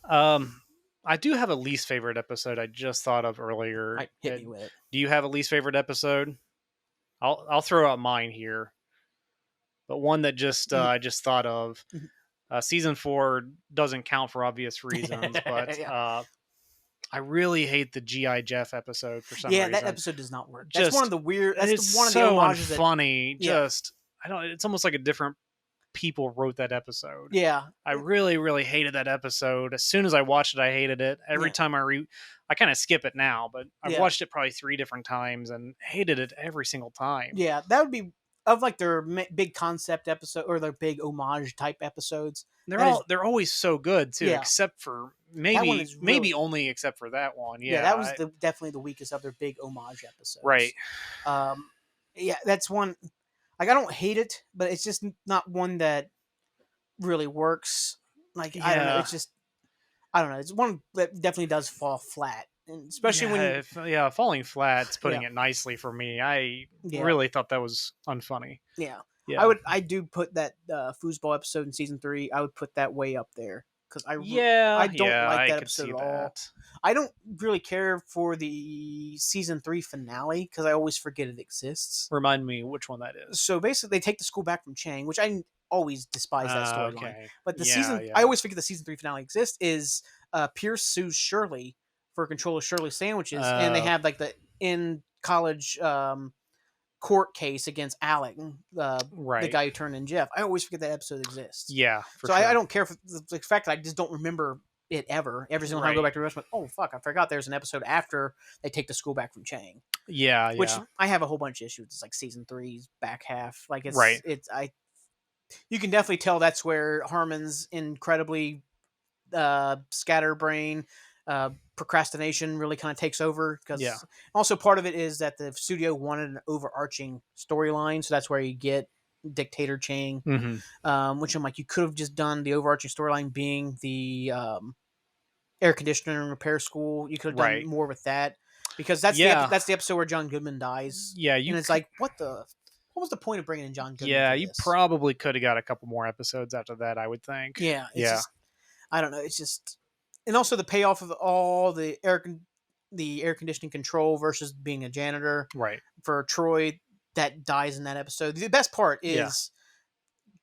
I do have a least favorite episode I just thought of earlier. Right, hit me with it. Do you have a least favorite episode? I'll throw out mine here, but one that just Mhm. I just thought of. Mhm. Season 4 doesn't count for obvious reasons, but Yeah. I really hate the GI Jeff episode for some Yeah, that reason. episode does not work. That's one of Just the weird. it's One of the so homages that. unfunny. Yeah, Just I don't. It's almost like a different people wrote that episode. yeah, I really, really hated that episode. As soon as I watched it, I hated it. Every yeah, time I kind of skip it now, but I've yeah, watched it probably 3 different times and hated it every single time. yeah. That would be of like their big concept episode or their big homage type episodes. That is, They're always so good too, yeah, except for that one maybe is maybe really. only except for that one. Yeah, Yeah, that was definitely the weakest of their big homage right. episodes. Um, yeah, that's one. Like I don't hate it, but it's just not one that really works. Like I don't know, Yeah, it's just I don't know. It's one that definitely does fall flat, and especially yeah, when yeah. Falling Flat's putting yeah, it nicely for me. I yeah, really thought that was unfunny. yeah. Yeah, I do put that foosball episode in season 3. I would put that way up there because I yeah, don't yeah. like I that could episode see at all. that. I don't really care for the season 3 finale because I always forget it exists. Remind me which one that is. So basically, they take the school back from Chang, which I always despise that storyline. Okay. But the Yeah, season, I yeah. always forget the season 3 finale exists. Is Pierce sues Shirley for control of Shirley sandwiches, and they Uh, have like the in college court case against Alec, the right. guy who turned in Jeff. I always forget that episode exists. Yeah, for So I sure. don't care for the fact that I just don't remember it ever. Every single time I go Right. back to the restaurant, oh fuck, I forgot there's an episode after they take the school back from Chang. Yeah, Which yeah. I have a whole bunch of issues. It's like season 3's back half. Like Right. it's I you can definitely tell that's where Harmon's incredibly scatterbrain, procrastination really kind of takes over. Yeah. Because also part of it is that the studio wanted an overarching storyline, so that's where you get Dictator Chang, Hmm. which I'm like, you could have just done the overarching storyline being the air conditioner and repair school. You could have done Right. more with that because Yeah. that's the episode where John Goodman dies, Yeah, and it's like, what was the point of bringing in John Goodman yeah, for you this? probably could have got a couple more episodes after that, I would think. Yeah, it's Yeah. just I don't know. It's just and also the payoff of all the air conditioning control versus being a janitor Right. for Troy that dies in that episode. The best part Yeah. is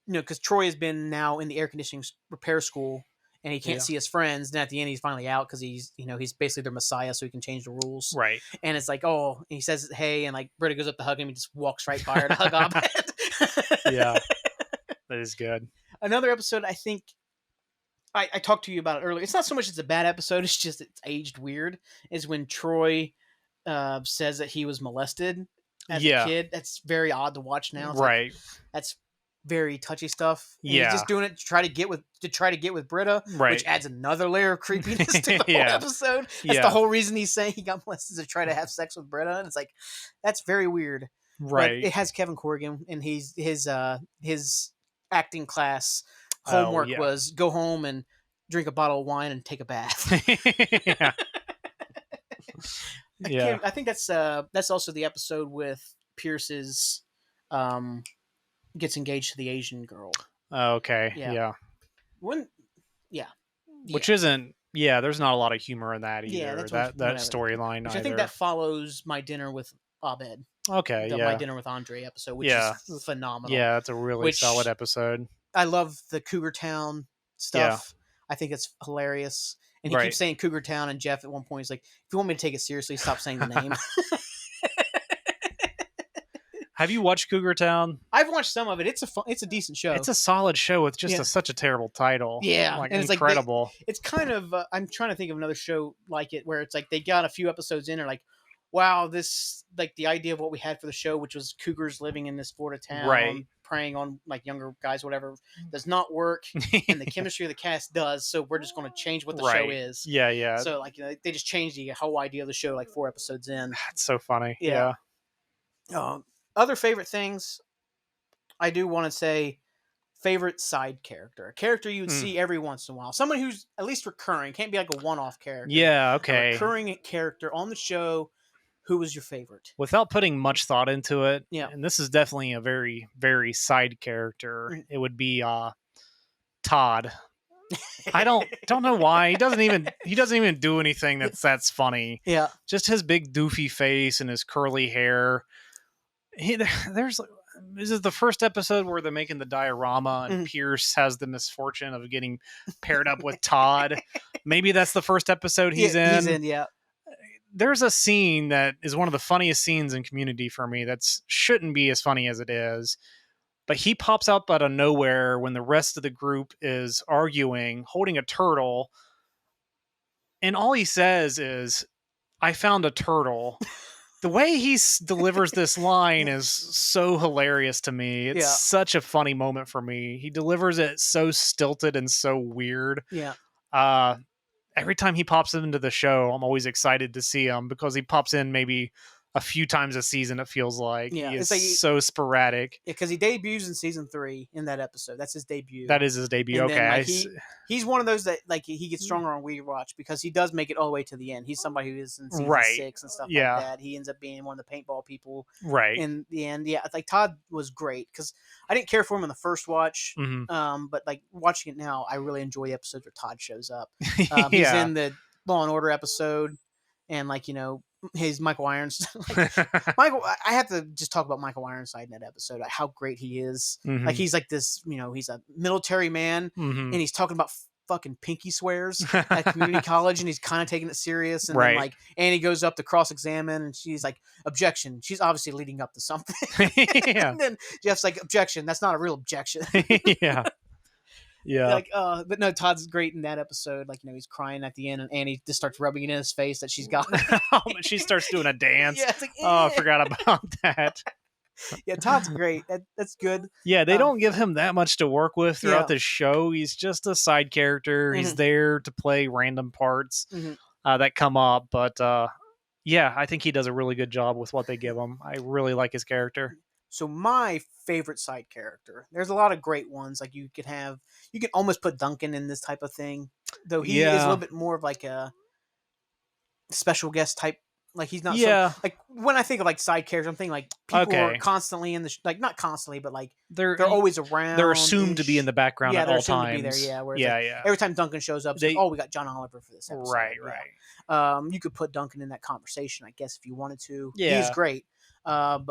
because Troy has been now in the air conditioning repair school and he can't Yeah. see his friends. And at the end, he's finally out because he's basically their messiah, so he can change the rules. Right. And it's like, oh, and he says, hey, and like Britta goes up to hug him, he just walks right by her to hug Abed. Yeah. That is good. Another episode, I think I talked to you about it earlier. It's not so much it's a bad episode; it's just it's aged weird. Is when Troy says that he was molested as a Yeah. kid. That's very odd to watch now. It's like, Right. that's very touchy stuff. And Yeah. he's just doing it to try to get with Britta, Right. which adds another layer of creepiness to the whole Yeah. episode. That's Yeah. the whole reason he's saying he got molested to try to have sex with Britta, and it's like that's very weird. But Right. it has Kevin Corrigan, and his acting class Oh, homework yeah. was go home and drink a bottle of wine and take a bath. Yeah. Yeah. I think that's also the episode with Pierce's gets engaged to the Asian girl. Okay. Yeah. Yeah. When yeah. Which isn't. Yeah. There's not a lot of humor in that either. Yeah, that's that whatever. storyline. Which either. I think that follows My Dinner with Abed. Okay. The Yeah. My Dinner with Andre episode, which Yeah. is phenomenal. Yeah. That's a really Which- solid episode. I love the Cougar Town stuff. I think it's hilarious. And he Right. keeps saying Cougar Town, and Jeff at one point is like, if you want me to take it seriously, stop saying the name. Have you watched Cougar Town? I've watched some of it. It's a decent show. It's a solid show with just Yeah. such a terrible title. Yeah, Like and it's like incredible. it's kind of I'm trying to think of another show like it where it's like they got a few episodes in, or like, wow, this like the idea of what we had for the show, which was cougars living in this Florida town, Right. preying on like younger guys, whatever, does not work, and the chemistry of the cast does. So we're just going to change what the show Right. is. Yeah. Yeah. So like they just changed the whole idea of the show like 4 episodes in. It's so funny. Yeah. Yeah. Other favorite things, I do want to say favorite side character, a character you would see every once in a while, someone who's at least recurring, can't be like a one-off character. Yeah. A Okay. recurring character on the show. Who was your favorite? Without putting much thought into it, Yeah. and this is definitely a very, very side character. Mhm. It would be Todd I don't know why he doesn't even do anything that's funny. Yeah. Just his big doofy face and his curly hair. He, there's This is the first episode where they're making the diorama and Mhm. Pierce has the misfortune of getting paired up with Todd. Maybe that's the first episode Yeah, he's he's in. in. Yeah. There's a scene that is one of the funniest scenes in Community for me that's shouldn't be as funny as it is. But he pops up out of nowhere when the rest of the group is arguing, holding a turtle, and all he says is, "I found a turtle." The way delivers this line is so hilarious to me. It's Yeah. such a funny moment for me. He delivers it so stilted and so weird. Yeah. Uh, every time he pops into the show, I'm always excited to see him because he pops in maybe a few times a season. It feels like Yeah. he is It's like so sporadic. because he debuts in season 3 in that episode. That's his debut. That is his debut. And then Okay, like he's one of those that like he gets stronger on rewatch because he does make it all the way to the end. He's somebody who is in season right, 6 and stuff like yeah, that. He ends up being one of the paintball people right. in the end. Yeah, like Todd was great because I didn't care for him in the first watch. Hmm. But like watching it now, I really enjoy the episodes where Todd shows up. He's Yeah. in the Law and Order episode, and like his Michael Irons. Like Michael, I have to just talk about Michael Ironside in that episode. Like how great he is. Like Hmm. he's like this, he's a military man, Hmm. and he's talking about fucking pinky swears at community college, and he's kind of taking it serious. And then Right. like Annie goes up to cross examine, and she's like, objection. She's obviously leading up to something. Yeah. And then Jeff's like, objection. That's not a real objection. Yeah. Yeah. Like, but no, Todd's great in that episode. Like, he's crying at the end, and Annie just starts rubbing it in his face that she's got. She starts doing a dance. Yeah, it's like, Oh, I forgot about that. yeah, Todd's great. That's good. Yeah, they don't give him that much to work with throughout Yeah. the show. He's just a side character. He's Mhm. there to play random parts Mhm. that come up. But yeah, I think he does a really good job with what they give him. I really like his character. So my favorite side character. There's a lot of great ones. Like you can almost put Duncan in this type of thing, though he is a Yeah. little bit more of like a special guest type. Like he's not so Yeah. like when I think of like side characters, I'm thinking like people who are Okay. constantly in the like not constantly, but like They're they're always around. they're assumed to be in the background Yeah, at they're all assumed times. to be there. Yeah, whereas Yeah, like, yeah. every time Duncan shows up, it's like, They oh, we got John Oliver for this episode. right, Yeah. right. You could put Duncan in that conversation, I guess, if you wanted to. Yeah. He's great. But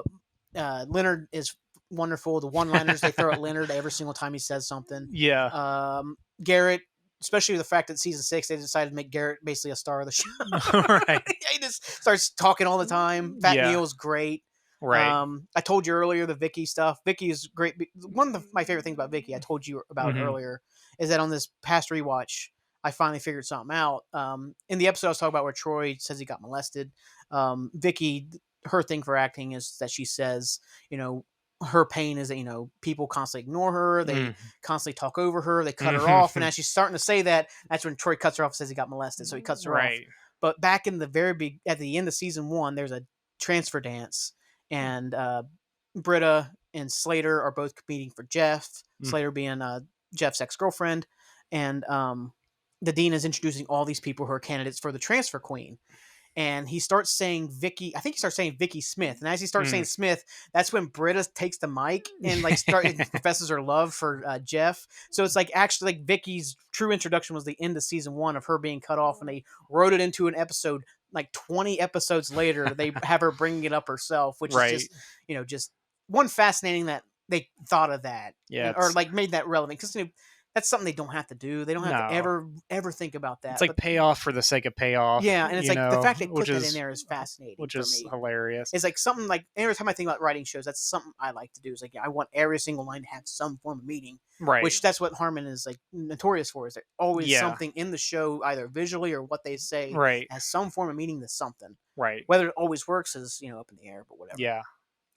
Leonard is wonderful. The one-liners they throw at Leonard every single time he says something. Yeah. Garrett, especially the fact that season 6 they decided to make Garrett basically a star of the show. Right. He just starts talking all the time. Fat Yeah. Neil's great. Right. I told you earlier the Vicky stuff. Vicky is great. One of my favorite things about Vicky, I told you about Mhm. earlier, is that on this past rewatch, I finally figured something out. In the episode I was talking about where Troy says he got molested, Vicky, her thing for acting is that she says, her pain is that, people constantly ignore her. They Mm. constantly talk over her. They cut her off. And as she's starting to say that, that's when Troy cuts her off and says he got molested. So he cuts her off. Right. But back in the at the end of season 1, there's a transfer dance, and Britta and Slater are both competing for Jeff. Mm. Slater being Jeff's ex-girlfriend, and the dean is introducing all these people who are candidates for the transfer queen. And he starts saying Vicky. I think he starts saying Vicky Smith. And as he starts saying Smith, that's when Britta takes the mic and like professes her love for Jeff. So it's like actually like Vicky's true introduction was the end of season 1 of her being cut off, and they wrote it into an episode like 20 episodes later. They have her bringing it up herself, which Right. is just just one fascinating that they thought of that, Yeah, or like made that relevant because that's something they don't have to do. They don't have to No. ever think about that. It's like But payoff for the sake of payoff. yeah, and it's like the fact they put which that is in there is fascinating which for is me. hilarious. It's like something like every time I think about writing shows, that's something I like to do. Is like, I want every single line to have some form of meaning, Right. which that's what Harmon is like notorious for. Is there always Yeah. something in the show, either visually or what they say, Right. has some form of meaning to something. Right. Whether it always works is up in the air, but whatever. Yeah.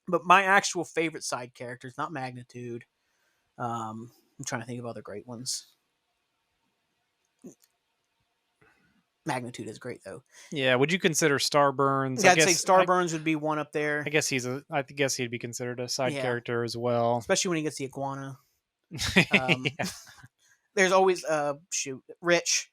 But my actual favorite side character is not Magnitude. I'm trying to think of other great ones. Magnitude is great though. Yeah. Would you consider Starburns? Yeah, I'd say Starburns would be one up there. I guess I guess he'd be considered a side Yeah. character as well. Especially when he gets the iguana. Yeah. There's always Rich.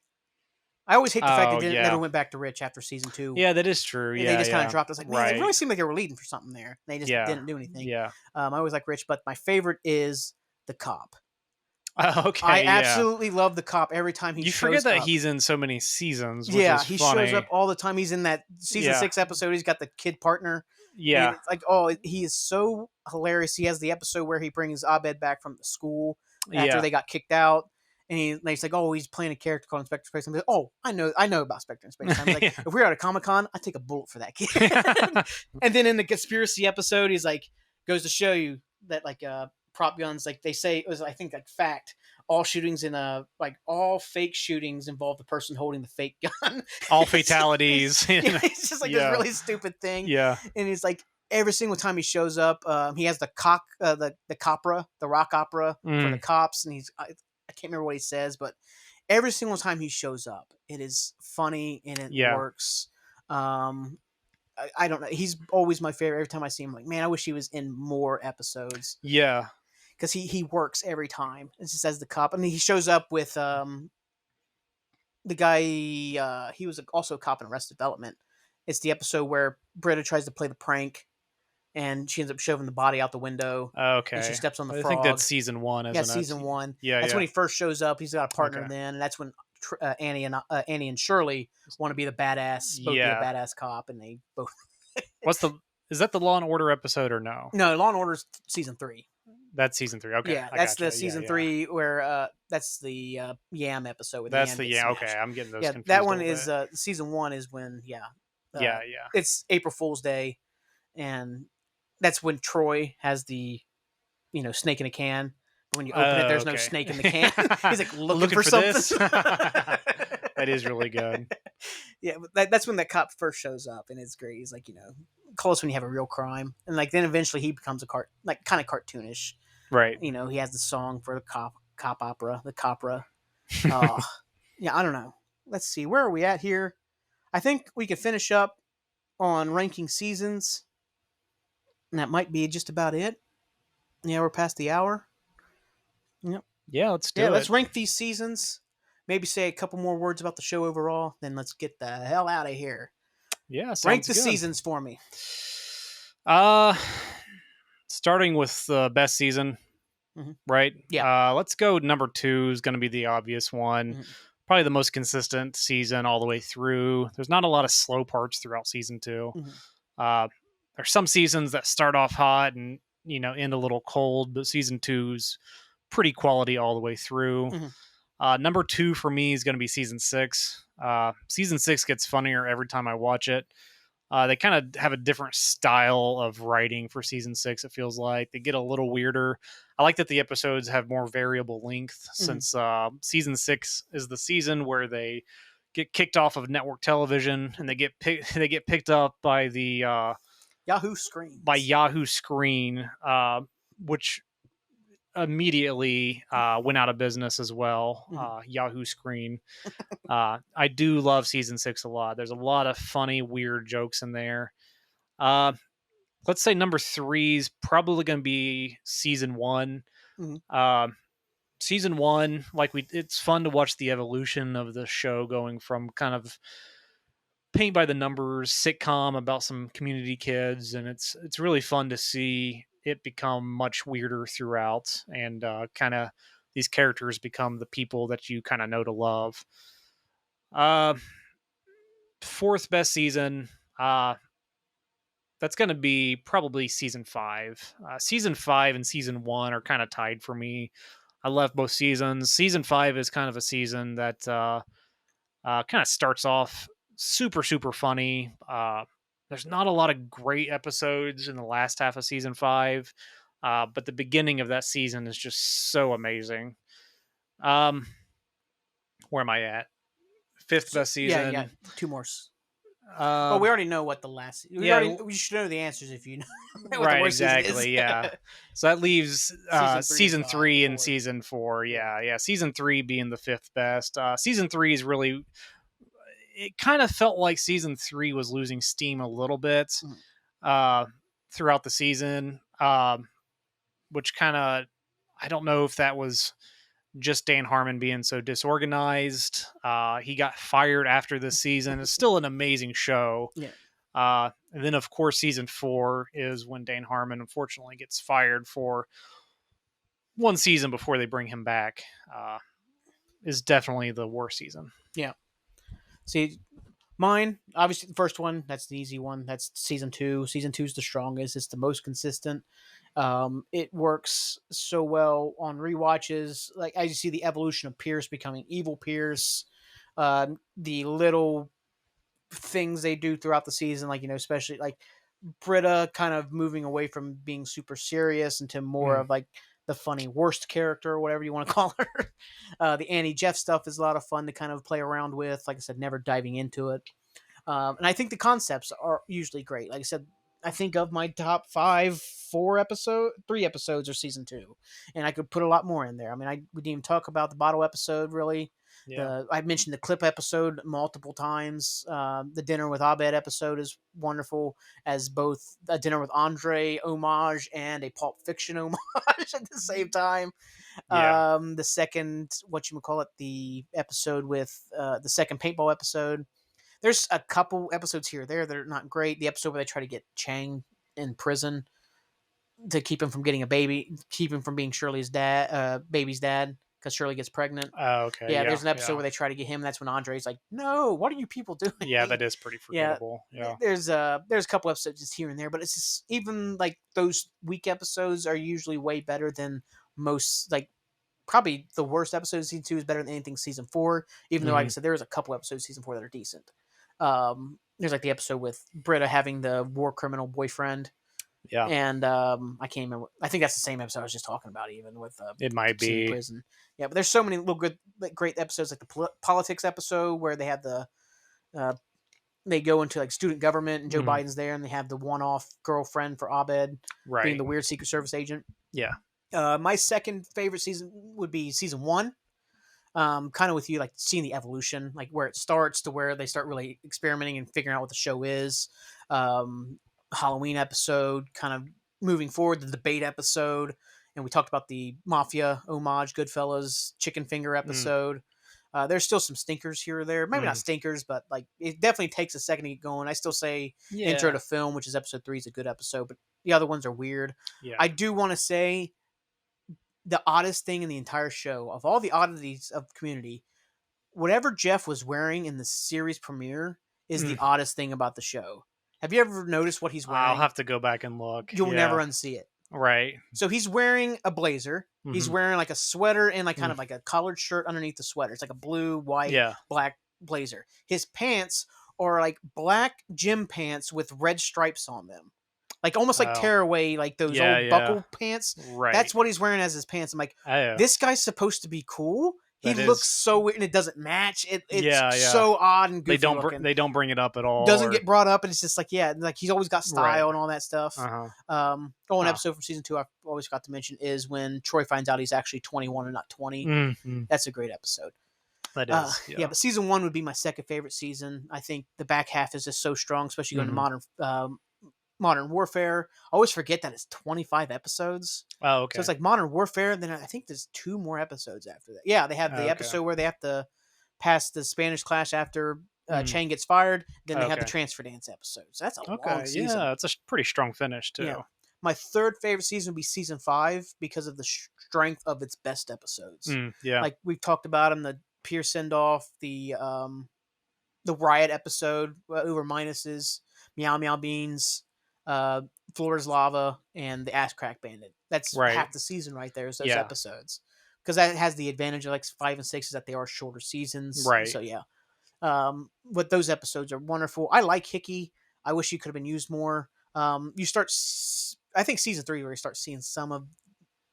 I always hate the fact Oh, they yeah. never went back to Rich after season 2. Yeah, that is true. And Yeah, they just kind yeah. of dropped us like, man, Right. it really seemed like they were leading for something there. They just Yeah. didn't do anything. Yeah. I always like Rich, but my favorite is the cop. I Okay, yeah. absolutely love the cop every time he You forget shows that up. he's in so many seasons, which Yeah, is he shows up funny. all the time. He's in that season Yeah. 6 episode. He's got the kid partner, and Yeah. it's like, oh, he is so hilarious. He has the episode where he brings Abed back from the school after Yeah. they got kicked out, and he's like, oh, he's playing a character called Inspector Space Time. He's like, oh, I know about Spectre and Space Time. He's like, Yeah. if we were at a Comic Con, I'd take a bullet for that kid. And then in the conspiracy episode, he's like, goes to show you that like prop guns, like they say it was, I think, like fact, all shootings in a like all fake shootings involve the person holding the fake gun. All It's fatalities. yeah, it's just like this Yeah. really stupid thing, Yeah. and it's like every single time he shows up, he has the the copra, the rock opera for the Mm, cops, and I can't remember what he says, but every single time he shows up, it is funny and it yeah. works. Um, I don't know. He's always my favorite. Every time I see him, I'm like, man, I wish he was in more episodes Yeah. because he works every time. It's just as the cop, and he shows up with the guy. He was also a cop in Arrested Development. It's the episode where Britta tries to play the prank, and she ends up shoving the body out the window, and she Okay. steps on the I think that's frog. season 1, Yeah, isn't season it? 1. Yeah, That's when yeah. he first shows up. He's got a partner Okay. then, and that's when Annie and Shirley want to be the badass, both be the Yeah. badass cop, and they both. What's the Is that the Law and Order episode or no? No, Law and Order's season 3. That's season 3. Okay, Yeah, I that's the gotcha. Yeah, season yeah. 3 where that's the Yam episode where the That's Yam the gets yeah. Okay, smashed. I'm getting those Yeah, that confused a one little is bit. season 1 is when Yeah, yeah. it's April Fool's Day, and that's when Troy has the snake in a can. But when you open it, Oh, there's no okay. snake in the can. He's like looking Looking for for something. this. That is really good. Yeah, but that's when that cop first shows up, and it's great. He's like, call us when you have a real crime, and like then eventually he becomes like kind of cartoonish. Right. He has the song for the cop opera, the copra. Uh, yeah, I don't know. Let's see, where are we at here? I think we could finish up on ranking seasons, and that might be just about it. Yeah, we're past the hour. Yep. Yeah, let's Yeah, do let's it. rank these seasons. Maybe say a couple more words about the show overall. Then let's get the hell out of here. Yeah, Rank sounds the good. seasons for me. Uh Starting with the best season, Hmm. right? Yeah. Let's go. Number 2 is going to be the obvious one. Hmm. Probably the most consistent season all the way through. There's not a lot of slow parts throughout season 2. Hmm. Uh, there's some seasons that start off hot and end a little cold, but season 2's pretty quality all the way through. Hmm. Number 2 for me is going to be season 6. Season 6 gets funnier every time I watch it. They kind of have a different style of writing for season 6. It feels like they get a little weirder. I like that the episodes have more variable length since season 6 is the season where they get kicked off of network television and they get picked up by the Yahoo screens. by Yahoo Screen, which immediately went out of business as well. Yahoo Screen. I do love season 6 a lot. There's a lot of funny, weird jokes in there. Uh, let's say number 3 is probably going to be season 1. Mhm. Season 1, it's fun to watch the evolution of the show going from kind of paint by the numbers sitcom about some community kids, and it's really fun to see it become much weirder throughout, and kind of these characters become the people that you kind of know to love. uh Fourth best season, that's going to be probably season 5. Season 5 and season 1 are kind of tied for me. I love both seasons. Season 5 is kind of a season that kind of starts off super, super funny. There's not a lot of great episodes in the last half of season 5, but the beginning of that season is just so amazing. Um, where am I at? Fifth So, best yeah, yeah. season. 2 more. Well, Uh, we already know what the last. yeah, We should know the answers if you know what the right, worst season is. exactly. Yeah. So that leaves Season 3 and season 3 and 4. season 4. Yeah, yeah. Season 3 being the fifth best. Season 3 is really. It kind of felt like season 3 was losing steam a little bit Mhm. uh, throughout the season, which kind of. I don't know if that was just Dan Harmon being so disorganized. He got fired after this season. It's still an amazing show. Yeah. And then, of course, season 4 is when Dan Harmon unfortunately gets fired for one season before they bring him back is definitely the worst season. Yeah. See, mine, obviously, the first one, that's the easy one. That's season two. Season two is the strongest. It's the most consistent. It works so well on rewatches. Like, as you see the evolution of Pierce becoming evil Pierce, the little things they do throughout the season, like, especially like Britta kind of moving away from being super serious into more Mm, of like the funny worst character or whatever you want to call her. The Annie Jeff stuff is a lot of fun to kind of play around with. Like I said, never diving into it. And I think the concepts are usually great. Like I said, I think of my top five, three episodes or season two, and I could put a lot more in there. I mean, we didn't even talk about the bottle episode really. yeah. I mentioned the clip episode multiple times. The dinner with Abed episode is wonderful as both a dinner with Andre homage and a Pulp Fiction homage at the same time. Yeah. The second, what you call it, the episode with the second paintball episode, there's a couple episodes here or there that are not great. The episode where they try to get Chang in prison to keep him from getting a baby, keep him from being Shirley's dad, baby's dad, because Shirley gets pregnant. Okay. Yeah, Yeah. there's an episode Yeah. where they try to get him. That's when Andre's like, "No, what are you people Yeah. doing?" That is pretty Yeah, forgettable. Yeah. there's a couple episodes just here and there, but it's just even like those weak episodes are usually way better than most. Like probably the worst episode of season two is better than anything season four. Even though, like I Hmm. said, there's a couple episodes of season four that are decent. There's like the episode with Britta having the war criminal boyfriend, Yeah. and I can't remember. I think that's the same episode I was just talking about, even with It might scene in be. prison. Yeah, but there's so many little good, like, great episodes, like the politics episode where they have uh, they go into like student government and Joe Hmm. Biden's there, and they have the one-off girlfriend for Abed being Right. the weird Secret Service agent. Yeah. My second favorite season would be season one. Kind of with you, like seeing the evolution, like where it starts to where they start really experimenting and figuring out what the show is. Um, Halloween episode, kind of moving forward, the debate episode, and we talked about the mafia homage, Goodfellas, chicken finger Mm, episode. There's still some stinkers here or there, maybe not mm. stinkers, but like it definitely takes a second to get going. I still say Intro Yeah. to Film, which is episode three, is a good episode, but the other ones are weird. Yeah. I do want to say the oddest thing in the entire show, of all the oddities of Community, whatever Jeff was wearing in the series premiere is the Mm. oddest thing about the show. Have you ever noticed what he's I'll wearing? have to go back and look. You'll never Yeah. unsee it. Right. So he's wearing a blazer. He's Hmm. wearing like a sweater and like kind Mm. of like a collared shirt underneath the sweater. It's like a blue, white, Yeah. black blazer. His pants are like black gym pants with red stripes on them. Like almost like Oh. tearaway, like those Yeah. old Yeah. buckle pants. Right. That's what he's wearing as his pants. I'm like, Oh. this guy's supposed to be cool. He That looks is. so weird and it doesn't match. It's Yeah. Yeah. so odd and They goofy don't. looking. They don't bring it up at all. Doesn't Or, get brought up, and it's just like, yeah, like he's always got right. style and all that stuff. Uh huh. An Huh. episode from season two I always got to mention is when Troy finds out he's actually 21 and not 20. Mm-hmm. That's a great episode. That is. Yeah, but season one would be my second favorite season. I think the back half is just so strong, especially going to Modern Warfare. I always forget that it's 25 episodes. Oh, So okay. it's like Modern Warfare, and then I think there's two more episodes after that. Yeah, they have the Okay. episode where they have to pass the Spanish clash after Mm. Chang gets fired. Then they have the Okay. transfer dance episodes. That's a long Okay. season. Yeah, it's a pretty strong finish too. Yeah. My third favorite season would be season five because of the strength of its best episodes. Yeah. Like we've talked about in the Pierce send off, the riot episode over minuses, Meow Meow Beans, Floor's Lava, and the Ass Crack Bandit. That's Right. half the season right there. Is those Yeah. episodes, because that has the advantage of like five and six is that they are shorter seasons. Right. So yeah, but those episodes are wonderful. I like Hickey. I wish he could have been used more. You start, I think season three where you start seeing some of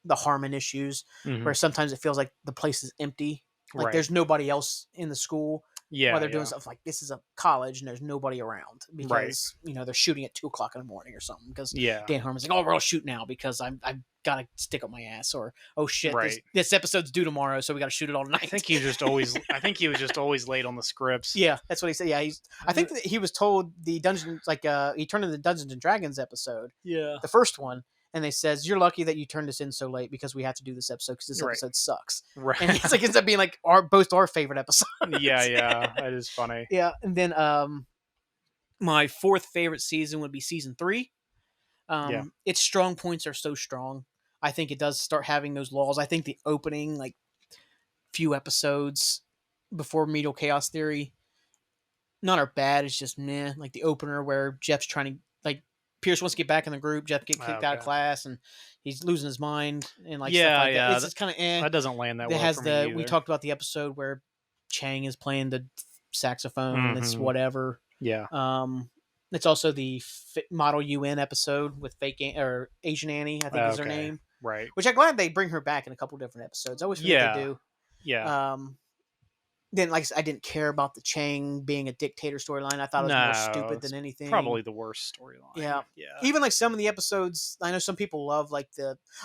the Harmon issues, Mhm. where sometimes it feels like the place is empty. Like Right. there's nobody else in the school Yeah. while they're doing Yeah. stuff. Like this is a college and there's nobody around because they're shooting at 2 o'clock in the morning or something. Because Yeah. Dan Harmon's like, "Oh, we're all shoot now because I've got to stick up my ass," or "Oh shit, Right. this episode's due tomorrow, so we got to shoot it all night." I think he was just always. I think he was just always late on the scripts. Yeah, that's what he said. Yeah, I think that he was told the Dungeons, like he turned in the Dungeons and Dragons episode, Yeah. the first one, and they says, "You're lucky that you turned this in so late because we have to do this episode because this Right. episode sucks." Right. And it's like ends up being like both our favorite episodes. Yeah. Yeah. That is funny. Yeah, and then my fourth favorite season would be season three. Yeah. Its strong points are so strong. I think it does start having those laws. I think the opening like few episodes before Medial Chaos Theory none are bad. It's just meh. Like the opener where Jeff's trying to like Pierce wants to get back in the group. Jeff get kicked out of Okay. class and he's losing his mind and like stuff Yeah, like that. yeah. It's just kind of eh. That doesn't land that That well has for me we either. talked about the episode where Chang is playing the saxophone. It's Mm-hmm. whatever. Yeah. It's also the Model UN episode with or Asian Annie, I think is her Okay. name. Right. Which I'm glad they bring her back in a couple different episodes. I always forget they Yeah. do. Yeah. Then, like I said, I didn't care about the Chang being a dictator storyline. I thought it was more No, stupid than it's anything. probably the worst storyline. Yeah. Yeah. Even like some of the episodes, I know some people love like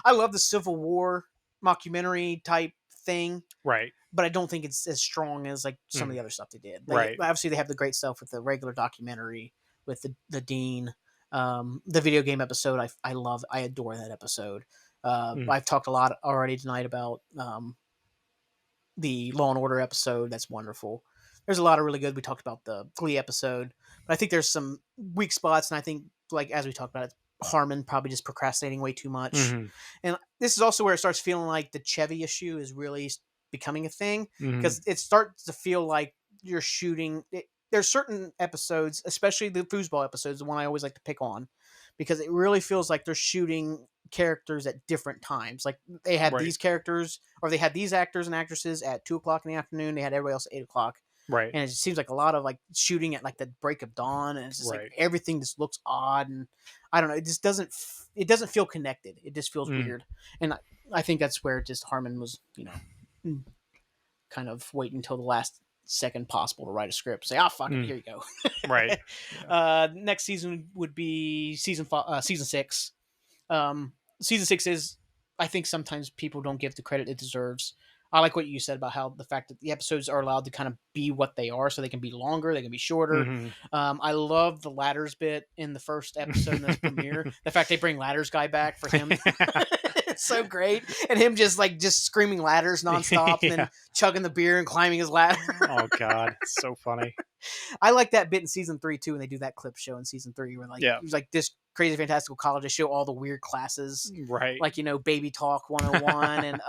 I love the Civil War mockumentary type thing, Right. but I don't think it's as strong as like some of the Mm. other stuff they did. Right. Obviously they have the great stuff with the regular documentary with the Dean. The video game episode, I love, I adore that episode. I've talked a lot already tonight about the Law and Order episode. That's wonderful. There's a lot of really good. We talked about the Glee episode, but I think there's some weak spots, and I think like as we talked about it, Harmon probably just procrastinating way too much. Mm-hmm. And this is also where it starts feeling like the Chevy issue is really becoming a thing Mm-hmm. because it starts to feel like you're shooting. There's certain episodes, especially the foosball episodes, the one I always like to pick on, because it really feels like they're shooting characters at different times. Like they had Right. these characters, or they had these actors and actresses at 2 o'clock in the afternoon. They had everybody else at 8 o'clock. Right. And it just seems like a lot of like shooting at like the break of dawn, and it's just like everything just looks odd, and I don't know. It just doesn't. It doesn't feel connected. It just feels weird, and I think that's where just Harmon was, kind of waiting until the last second possible to write a script. Say, fuck it, here you go. Right. Next season would be season 6. Season 6 is, I think sometimes people don't give the credit it deserves. I like what you said about how the fact that the episodes are allowed to kind of be what they are, so they can be longer, they can be shorter. Mm-hmm. I love the ladders bit in the first episode in this premiere. The fact they bring ladders guy back for him, it's so great, and him just screaming ladders nonstop, and then chugging the beer and climbing his ladder. Oh God, it's so funny. I like that bit in season 3 too, when they do that clip show in season 3, where it was like this crazy fantastical college. They show all the weird classes, right? Like baby talk 101 and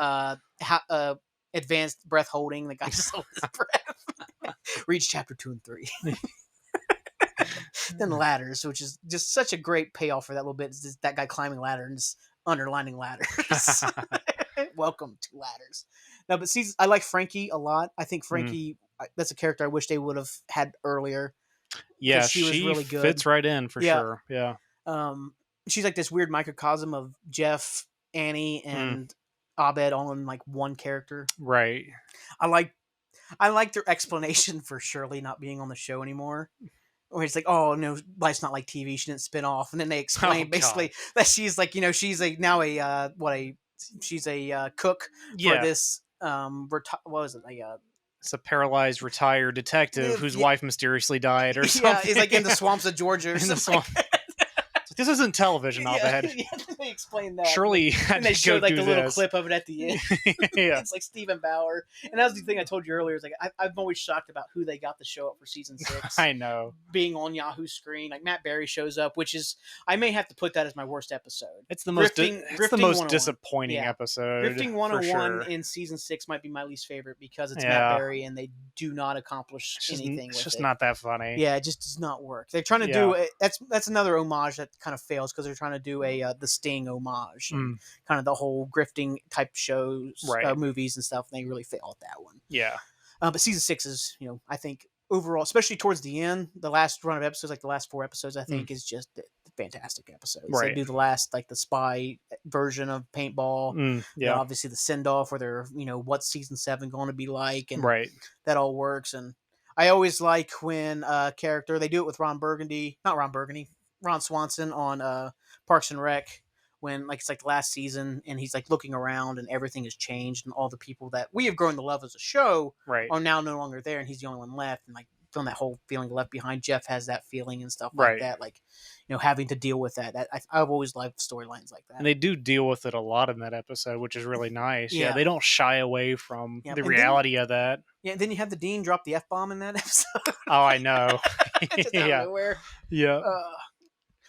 advanced breath holding. The guy just holds his breath. Reach chapter 2 and 3. Then ladders, which is just such a great payoff for that little bit. It's just that guy climbing ladder and just underlining ladders. Welcome to ladders. No, but I like Frankie a lot. I think Frankie, that's a character I wish they would have had earlier. Yeah, she was really good. Fits right in for sure. Yeah. She's like this weird microcosm of Jeff, Annie, and Abed all in like one character. Right. I like their explanation for Shirley not being on the show anymore. Where it's like, oh no, life's not like TV. She didn't spin off, and then they explain basically that she's like, she's she's a cook for this. What was it? It's a paralyzed retired detective whose wife mysteriously died, or something. Yeah, he's like in the swamps of Georgia or something. This isn't television, Abed. Yeah, they explained that. Surely, and they showed like the little clip of it at the end. Yeah, it's like Stephen Bauer, and that was the thing I told you earlier. Is like I'm always shocked about who they got to show up for season 6. I know, being on Yahoo screen, like Matt Berry shows up, which is I may have to put that as my worst episode. It's the most Grifting disappointing episode. Grifting 101 sure. in season 6 might be my least favorite because it's Matt Berry and they do not accomplish anything. It's just not that funny. Yeah, it just does not work. They're trying to do that's another homage that kind of fails because they're trying to do a the Sting homage, and kind of the whole grifting type shows, movies and stuff. And they really fail at that one. Yeah, but season 6 is, I think overall, especially towards the end, the last run of episodes, like the last 4 episodes, I think is just fantastic episodes. Right. They do the last, like the spy version of Paintball. Obviously the send off where they're, what's season 7 going to be like, and that all works. And I always like when a character, they do it with Ron Swanson on Parks and Rec, when it's like the last season and he's like looking around and everything has changed and all the people that we have grown to love as a show are now no longer there, and he's the only one left, and like feeling that whole feeling left behind. Jeff has that feeling and stuff like that, like having to deal with that. I've always liked storylines like that, and they do deal with it a lot in that episode, which is really nice. They don't shy away from the reality of that. And then you have the Dean drop the F-bomb in that episode. Oh, I know. Just out of nowhere.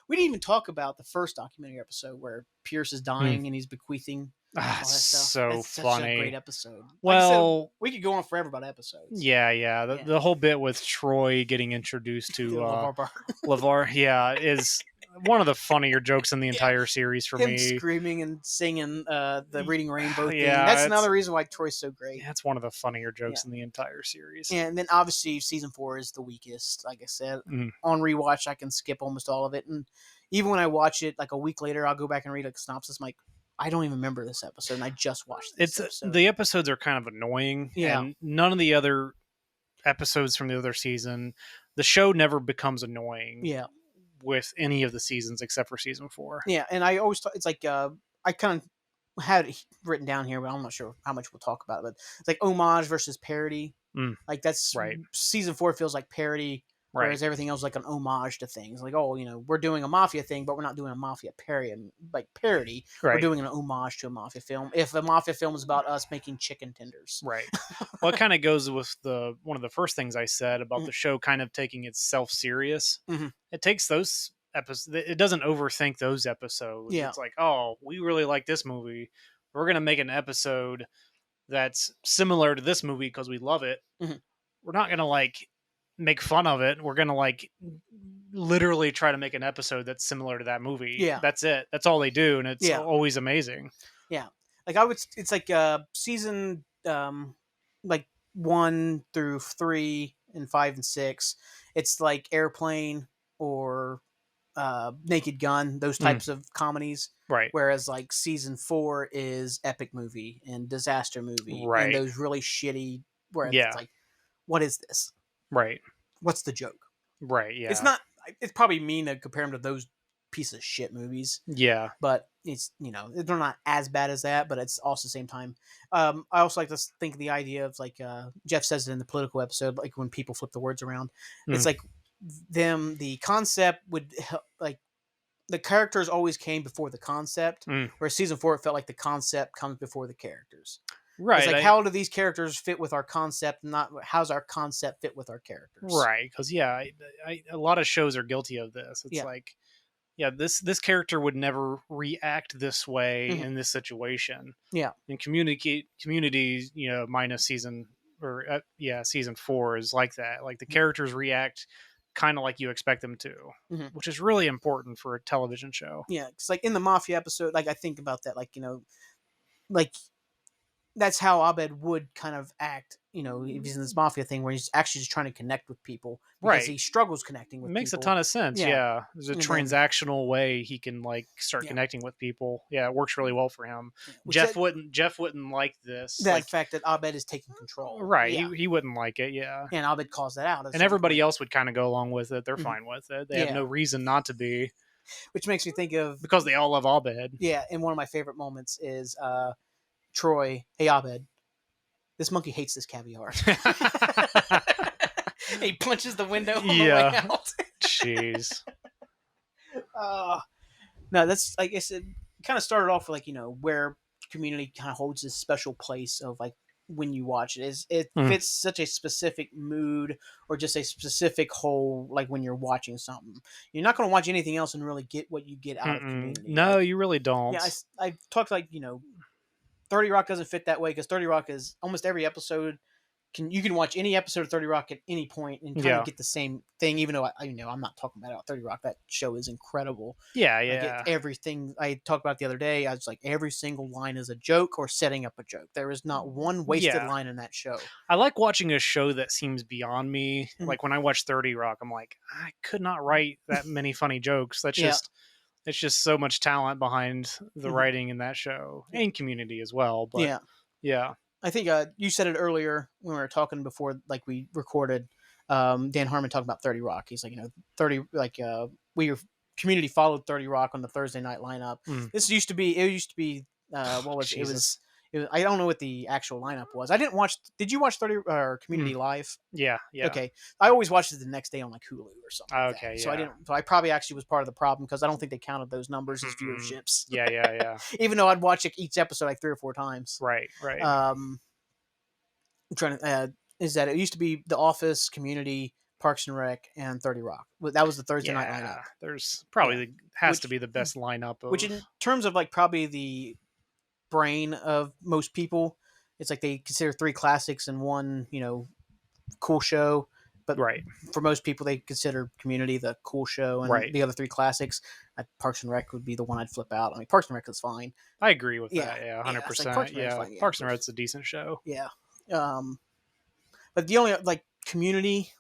We didn't even talk about the first documentary episode where Pierce is Mm. dying and he's bequeathing Ah, all that stuff. so That's such a great funny. episode. Like I said, Well, we could go on forever about episodes. yeah. The, Yeah, the whole bit with Troy getting introduced to the LeVar Burton. LeVar, yeah, is one of the funnier jokes in the Yeah, entire series for him me. screaming and singing the Reading Rainbow theme. Yeah, That's another reason why Troy's so great. it's one of the funnier Yeah, jokes in the entire series. and then obviously season 4 is the weakest. Like I said, Mm. on rewatch I can skip almost all of it, and even when I watch it like a week later, I'll go back and read a synopsis. I'm like, I don't even remember this episode, and I just watched this It's episode. the episodes are kind of annoying, Yeah. and none of the other episodes from the other season, the show never becomes annoying. Yeah, With any of the seasons except for season 4. yeah, and I always thought it's like I kind of had it written down here, but I'm not sure how much we'll talk about it. But it's like homage versus parody. Mm, Like that's right. season 4 feels like parody, Right. whereas everything else is like an homage to things. Like, oh, we're doing a mafia thing, but we're not doing a mafia parody. We're Right. doing an homage to a mafia film. If a mafia film is about us making chicken tenders, Right. Well, it kind of goes with one of the first things I said about Mhm. the show kind of taking itself serious. Mhm. It takes those episodes. It doesn't overthink those episodes. Yeah. It's like, oh, we really like this movie. We're gonna make an episode that's similar to this movie because we love it. Mhm. We're not gonna like make fun of it. We're gonna like literally try to make an episode that's similar to that movie. Yeah. That's it. That's all they do, and it's Yeah. always amazing. Yeah, like it's like season like 1 through 3 and 5 and 6. It's like Airplane or Naked Gun, those types of comedies. Right. Whereas like season 4 is epic movie and disaster movie and Right. those really shitty. Where Yeah. it's like, what is this? Right. What's the joke? Right. Yeah. It's not. It's probably mean to compare them to those piece of shit movies. Yeah. But it's they're not as bad as that, but it's also the same time. I also like to think of the idea of like Jeff says it in the political episode, like when people flip the words around, it's like the concept would like the characters always came before the concept, whereas season 4 it felt like the concept comes before the characters. Right. It's like how do these characters fit with our concept, not how's our concept fit with our characters. Right. Because a lot of shows are guilty of this. It's like, yeah, this character would never react this way in this situation. Yeah. And communities, minus season season 4 is like that. Like the characters react kind of like you expect them to, which is really important for a television show. Yeah, because like in the Mafia episode, like I think about that, like like that's how Abed would kind of act, if he's in this mafia thing where he's actually just trying to connect with people because Right. he struggles connecting with It makes people. a ton of sense. Yeah. Yeah. There's a And then- transactional way he can like start connecting with people. Yeah, it works really well for him. Jeff wouldn't like this. That Like, fact that Abed is taking control. right. Yeah. He wouldn't like it. Yeah. And Abed calls that out. And everybody else would kind of go along with it. They're fine with it. They have Yeah. no reason not to be, Which makes me think of, because they all love Abed. yeah, and one of my favorite moments is Troy, hey Abed, this monkey hates this caviar. He punches the window on the way out. Jeez. No, that's like I said, kind of started off like where Community kind of holds this special place of like when you watch it is it fits such a specific mood or just a specific whole, like when you're watching something you're not going to watch anything else and really get what you get out of Community. No, like, you really don't. yeah, I talked like 30 Rock doesn't fit that way because 30 Rock is almost every episode you can watch any episode of 30 Rock at any point and kind of get the same thing, even though I'm not talking about 30 Rock. That show is incredible. Yeah. Everything I talked about the other day, I was like, every single line is a joke or setting up a joke. There is not one wasted line in that show. I like watching a show that seems beyond me. Like when I watch 30 Rock, I'm like, I could not write that many funny jokes. That's just it's just so much talent behind the writing in that show and Community as well. But yeah. I think you said it earlier when we were talking before, like we recorded. Dan Harmon talking about 30 Rock. He's like, 30 like Community followed 30 Rock on the Thursday night lineup. This used to be what was it? It was I don't know what the actual lineup was. I didn't watch. Did you watch 30 or Community live? Yeah. Okay, I always watched it the next day on like Hulu or something. Okay, So I didn't. So I probably actually was part of the problem because I don't think they counted those numbers as viewerships. Yeah. Even though I'd watch each episode like 3 or 4 times. Right. I'm trying to. Is that it used to be The Office, Community, Parks and Rec, and 30 Rock. That was the Thursday night lineup. Yeah, there's Yeah, probably has to which be the best lineup which of in terms of like probably the brain of most people, it's like they consider three classics and one cool show. But right, for most people, they consider Community the cool show, and right. the other three classics. Parks and Rec would be the one I'd flip out. I mean, Parks and Rec is fine. I agree with Yeah, that. Yeah, yeah, it's like Parks 100%. and Rec's Yeah, fine. Yeah, Parks and Rec's a decent show. yeah. But the only like Community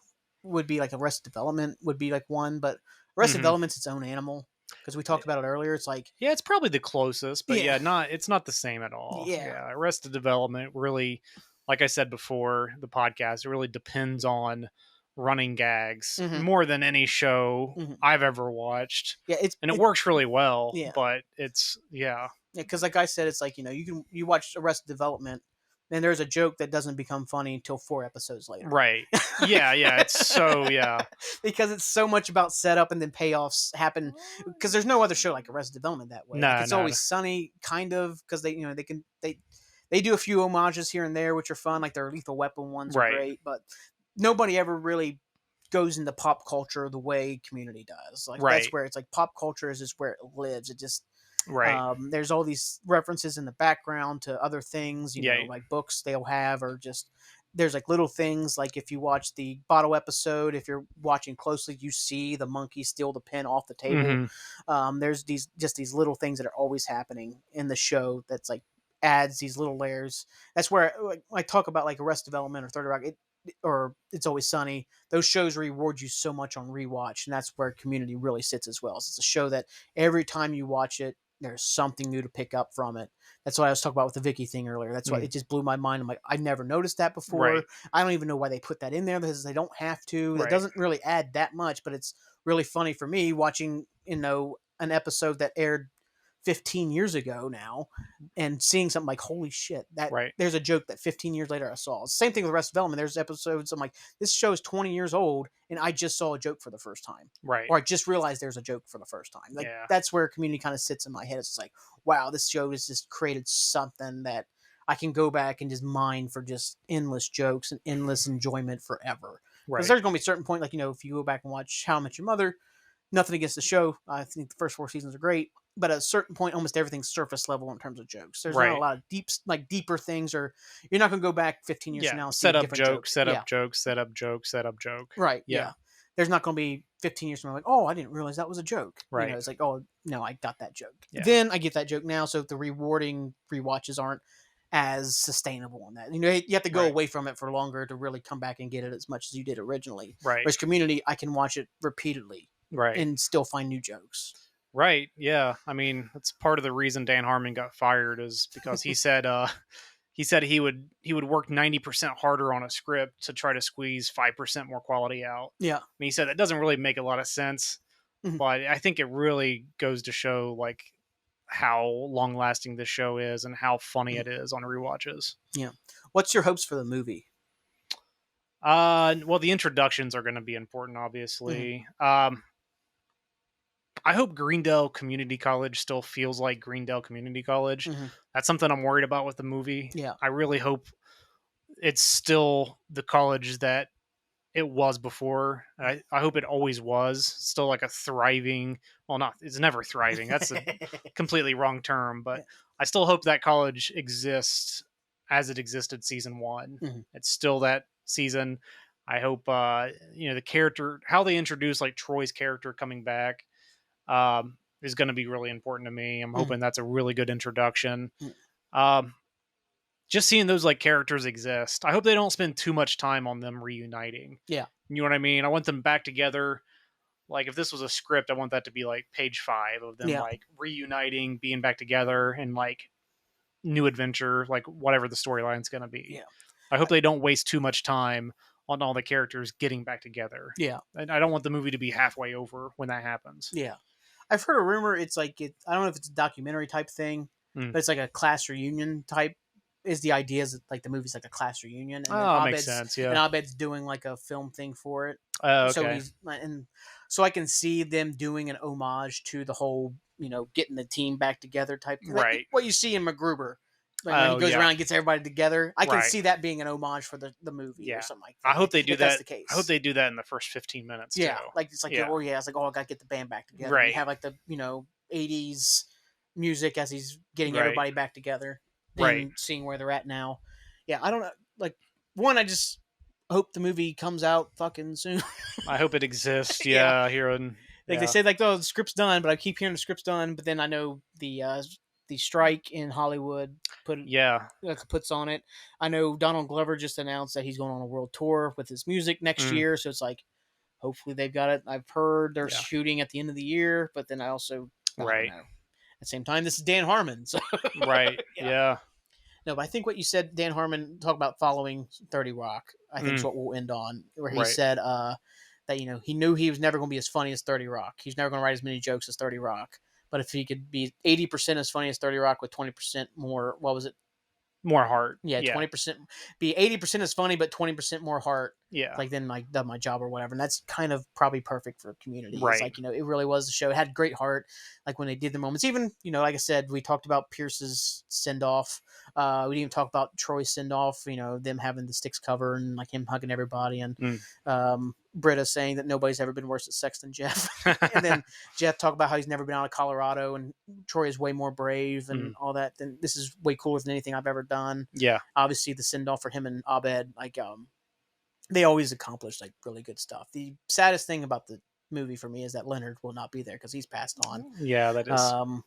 would be like Arrested Development would be like one, but Arrested Hmm. Development's its own animal because we talked about it earlier. It's like Yeah, it's probably the closest, but yeah, yeah, it's not the same at all. yeah, Yeah, Arrested Development really, like I said before the podcast, it really depends on running gags hmm more than any show hmm I've ever watched, yeah. and it works really well. Yeah, But it's yeah, yeah. Because like I said, it's like you watch Arrested Development, and there's a joke that doesn't become funny until 4 episodes later. right. Yeah, yeah, it's so yeah, Because it's so much about setup and then payoffs happen. Because there's no other show like Arrested Development that way. Like no, it's no, no. always sunny, kind of, because they do a few homages here and there, which are fun. Like their Lethal Weapon ones are Right, great, but nobody ever really goes into pop culture the way Community does. Like that's right, where it's like pop culture is just where it lives. It just right. there's all these references in the background to other things, Yeah, like books they'll have, or just there's like little things like if you watch the bottle episode, if you're watching closely, you see the monkey steal the pen off the table. hmm, There's these little things that are always happening in the show that's like adds these little layers. That's where like, I talk about like Arrested Development or 30 Rock. Or It's Always Sunny. Those shows reward you so much on rewatch, and that's where Community really sits as well. So it's a show that every time you watch it, there's something new to pick up from it. That's what I was talking about with the Vicky thing earlier. That's why mm, it just blew my mind. I'm like, I never noticed that right, before. I don't even know why they put that in there because they don't have to. That right, doesn't really add that much, but it's really funny for me watching, an episode that aired 15 years ago now and seeing something like, holy shit, that right, there's a joke that 15 years later I saw. Same thing with Arrested Development. There's episodes I'm like, this show is 20 years old and I just saw a joke for the first time. right. Or I just realized there's a joke for the first time. Like Yeah, that's where Community kind of sits in my head. It's just like, wow, this show has just created something that I can go back and just mine for just endless jokes and endless enjoyment forever. Because right, there's going to be a certain point, like, if you go back and watch How I Met Your Mother, nothing against the show. I think the first 4 seasons are great, but at a certain point, almost everything's surface level in terms of jokes. There's not a right. lot of deeper things, or you're not going to go back 15 years from Yeah, now and see a set up different joke, joke. set Yeah, up joke, set up joke, set up joke. right. Yeah, Yeah, there's not going to be 15 years from now like, oh, I didn't realize that was a joke. right. It's like, oh no, I got that joke. Yeah, Then I get that joke now, so the rewarding rewatches aren't as sustainable on that. You have to go right, away from it for longer to really come back and get it as much as you did originally. right, Whereas Community, I can watch it repeatedly right, and still find new jokes. right. Yeah, I mean that's part of the reason Dan Harmon got fired is because he said he would work 90% harder on a script to try to squeeze 5% more quality out. Yeah. I mean, he said that doesn't really make a lot of sense, Mhm. but I think it really goes to show like how long lasting this show is and how funny Mhm. it is on rewatches. Yeah. What's your hopes for the movie? Well, the introductions are going to be important, Mhm. obviously. I hope Greendale Community College still feels like Greendale Community College. Mhm. That's something I'm worried about with the movie. Yeah. I really hope it's still the college that it was before. I hope it always was still like a thriving. Well, not it's never thriving. That's a completely wrong term, but Yeah. I still hope that college exists as it existed season one. Mhm. It's still that season. I hope the character how they introduce like Troy's character coming back is going to be really important to me. I'm Mhm. hoping that's a really good introduction. Mhm. Um, just seeing those like characters exist. I hope they don't spend too much time on them reuniting. Yeah. You know what I mean? I want them back together. Like if this was a script, I want that to be like page 5 of them Yeah. like reuniting, being back together, and like new adventure, like whatever the storyline's going to be. Yeah. I hope they don't waste too much time on all the characters getting back together. Yeah. And I don't want the movie to be halfway over when that happens. Yeah. I've heard a rumor. It's like I don't know if it's a documentary type thing, Mm. but it's like a class reunion type. Is the idea is that, like the movie's like a class reunion, and then Oh, makes sense. Yeah. Abed's doing like a film thing for it. Oh, So okay. I can see them doing an homage to the whole getting the team back together type thing. Like Right. what you see in MacGruber. Like when he Oh goes yeah, around and gets everybody together. I can right. see that being an homage for the movie or Yeah. something like I that, hope they do if that's that. the I hope case. they do that in the first 15 minutes too. Yeah, like it's like Yeah. oh yeah, it's like I gotta get the band back together. And you Right. have like the 80s music as he's getting Right. everybody back together Right. and seeing where they're at now. Yeah, I don't know. Like one, I just hope the movie comes out fucking soon. I hope it exists. Yeah, Yeah. Here and like they yeah. say like oh the script's done, but I keep hearing the script's done. But then I know the strike in Hollywood Yeah. puts on it. I know Donald Glover just announced that he's going on a world tour with his music next Mm, year, so it's like hopefully they've got it. I've heard they're yeah. shooting at the end of the year, but then I don't Right. know. At the same time, this is Dan Harmon, so Right. yeah. Yeah. No, but I think what you said, Dan Harmon, talk about following 30 Rock. I think is Mm, what we'll end on, where he right. said that he knew he was never going to be as funny as 30 Rock. He's never going to write as many jokes as 30 Rock. But if he could be 80% as funny as 30 Rock with 20% more, what was it? More heart. Yeah, Yeah. 20%, be 80% as funny, but 20% more heart. Yeah. Like then like done my job or whatever. And that's kind of probably perfect for Community. It's Right. like, it really was the show. It had great heart. Like when they did the moments, even, like I said, we talked about Pierce's send off. We didn't even talk about Troy's send off, them having the sticks cover and like him hugging everybody and Mm. Britta saying that nobody's ever been worse at sex than Jeff. And then Jeff talked about how he's never been out of Colorado and Troy is way more brave and Mm. all that. Then this is way cooler than anything I've ever done. Yeah. Obviously the send off for him and Abed, like they always accomplish like really good stuff. The saddest thing about the movie for me is that Leonard will not be there because he's passed on. Yeah. That is.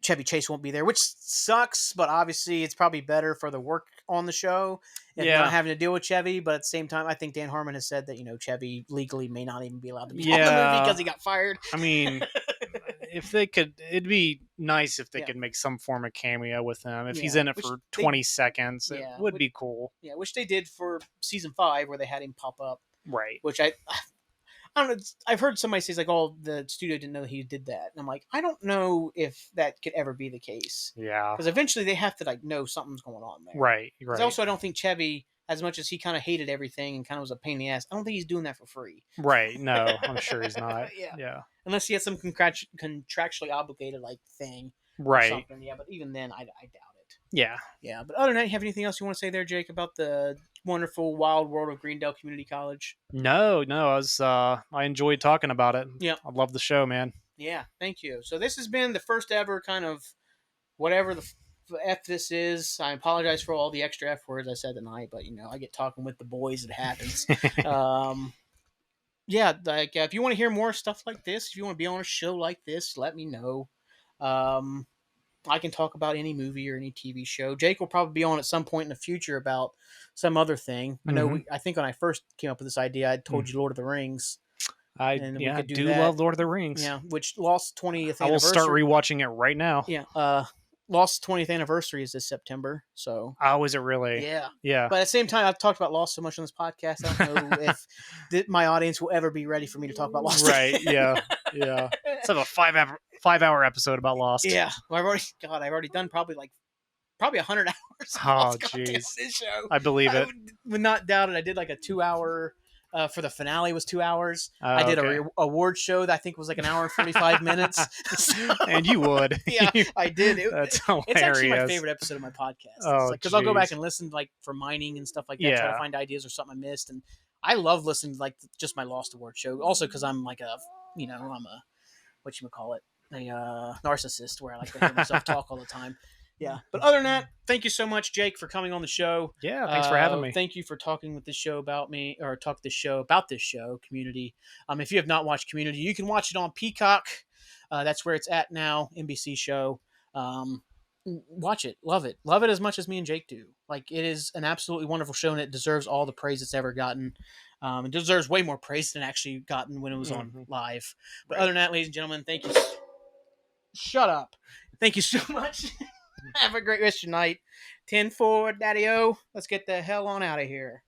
Chevy Chase won't be there, which sucks, but obviously it's probably better for the work on the show and Yeah. not having to deal with Chevy. But at the same time, I think Dan Harmon has said that, Chevy legally may not even be allowed to be on the movie because he got fired. I mean, if they could, it'd be nice if they Yeah. could make some form of cameo with him. If he's Yeah, in it which for they- 20 seconds, Yeah, it would be cool. Yeah, which they did for season 5 where they had him pop up, Right. which I don't know. I've heard somebody say like, "Oh, the studio didn't know he did that," and I'm like, I don't know if that could ever be the case Yeah. because eventually they have to like know something's going on there. Right. 'Cause Right. also, I don't think Chevy, as much as he kind of hated everything and kind of was a pain in the ass, I don't think he's doing that for free. Right. No, I'm sure he's not. Yeah. Yeah. Unless he has some contractually obligated like thing or Right. something. Yeah, but even then, I doubt it. Yeah. Yeah, but other than that, you have anything else you want to say there, Jake, about the wonderful wild world of Greendale Community College? No, I enjoyed talking about it. Yeah. I love the show, man. Yeah, thank you. So this has been the first ever kind of whatever the F this is. I apologize for all the extra F words I said tonight, but I get talking with the boys. It happens. Yeah, like if you want to hear more stuff like this, if you want to be on a show like this, let me know. I can talk about any movie or any TV show. Jake will probably be on at some point in the future about some other thing. I know. Mhm. I think when I first came up with this idea, I told you Lord of the Rings. I And we yeah, could do do that. love Lord of the Rings. Yeah, which lost 20th I will anniversary. start rewatching it right now. Yeah, Lost 20th anniversary is this September. So Oh, is it really? yeah. Yeah. But at the same time, I've talked about Lost so much on this podcast. I don't know if my audience will ever be ready for me to talk about Lost. Right. Yeah. Yeah. Let's have a 5-hour episode about Lost. Yeah. Well, I've already done probably 100 hours. of Oh, Lost content jeez. on this show. I believe it. Would not doubt it. I did like a 2-hour. For the finale was 2 hours. Oh, I did okay. a award show that I think was like an hour and 45 minutes. And you would. Yeah, I did. That's hilarious. It's actually my favorite episode of my podcast. Oh, Because I'll go back jeez. and listen for mining and stuff like that, try Yeah. to find ideas or something I missed. And I love listening to just my Lost Award show. Also because I'm like I'm a whatchamacallit, a narcissist where I like to hear myself talk all the time. Yeah. But other than that, thank you so much, Jake, for coming on the show. Yeah, thanks for having me. Thank you for talking with this show about me, or talk this show about this show, Community. If you have not watched Community, you can watch it on Peacock. That's where it's at now, NBC show. Watch it, love it as much as me and Jake do. Like it is an absolutely wonderful show, and it deserves all the praise it's ever gotten. It deserves way more praise than it actually gotten when it was on live. But other than that, ladies and gentlemen, thank you. Shut up. Thank you so much. Have a great rest of your night. 10-4, Daddy-O. Let's get the hell on out of here.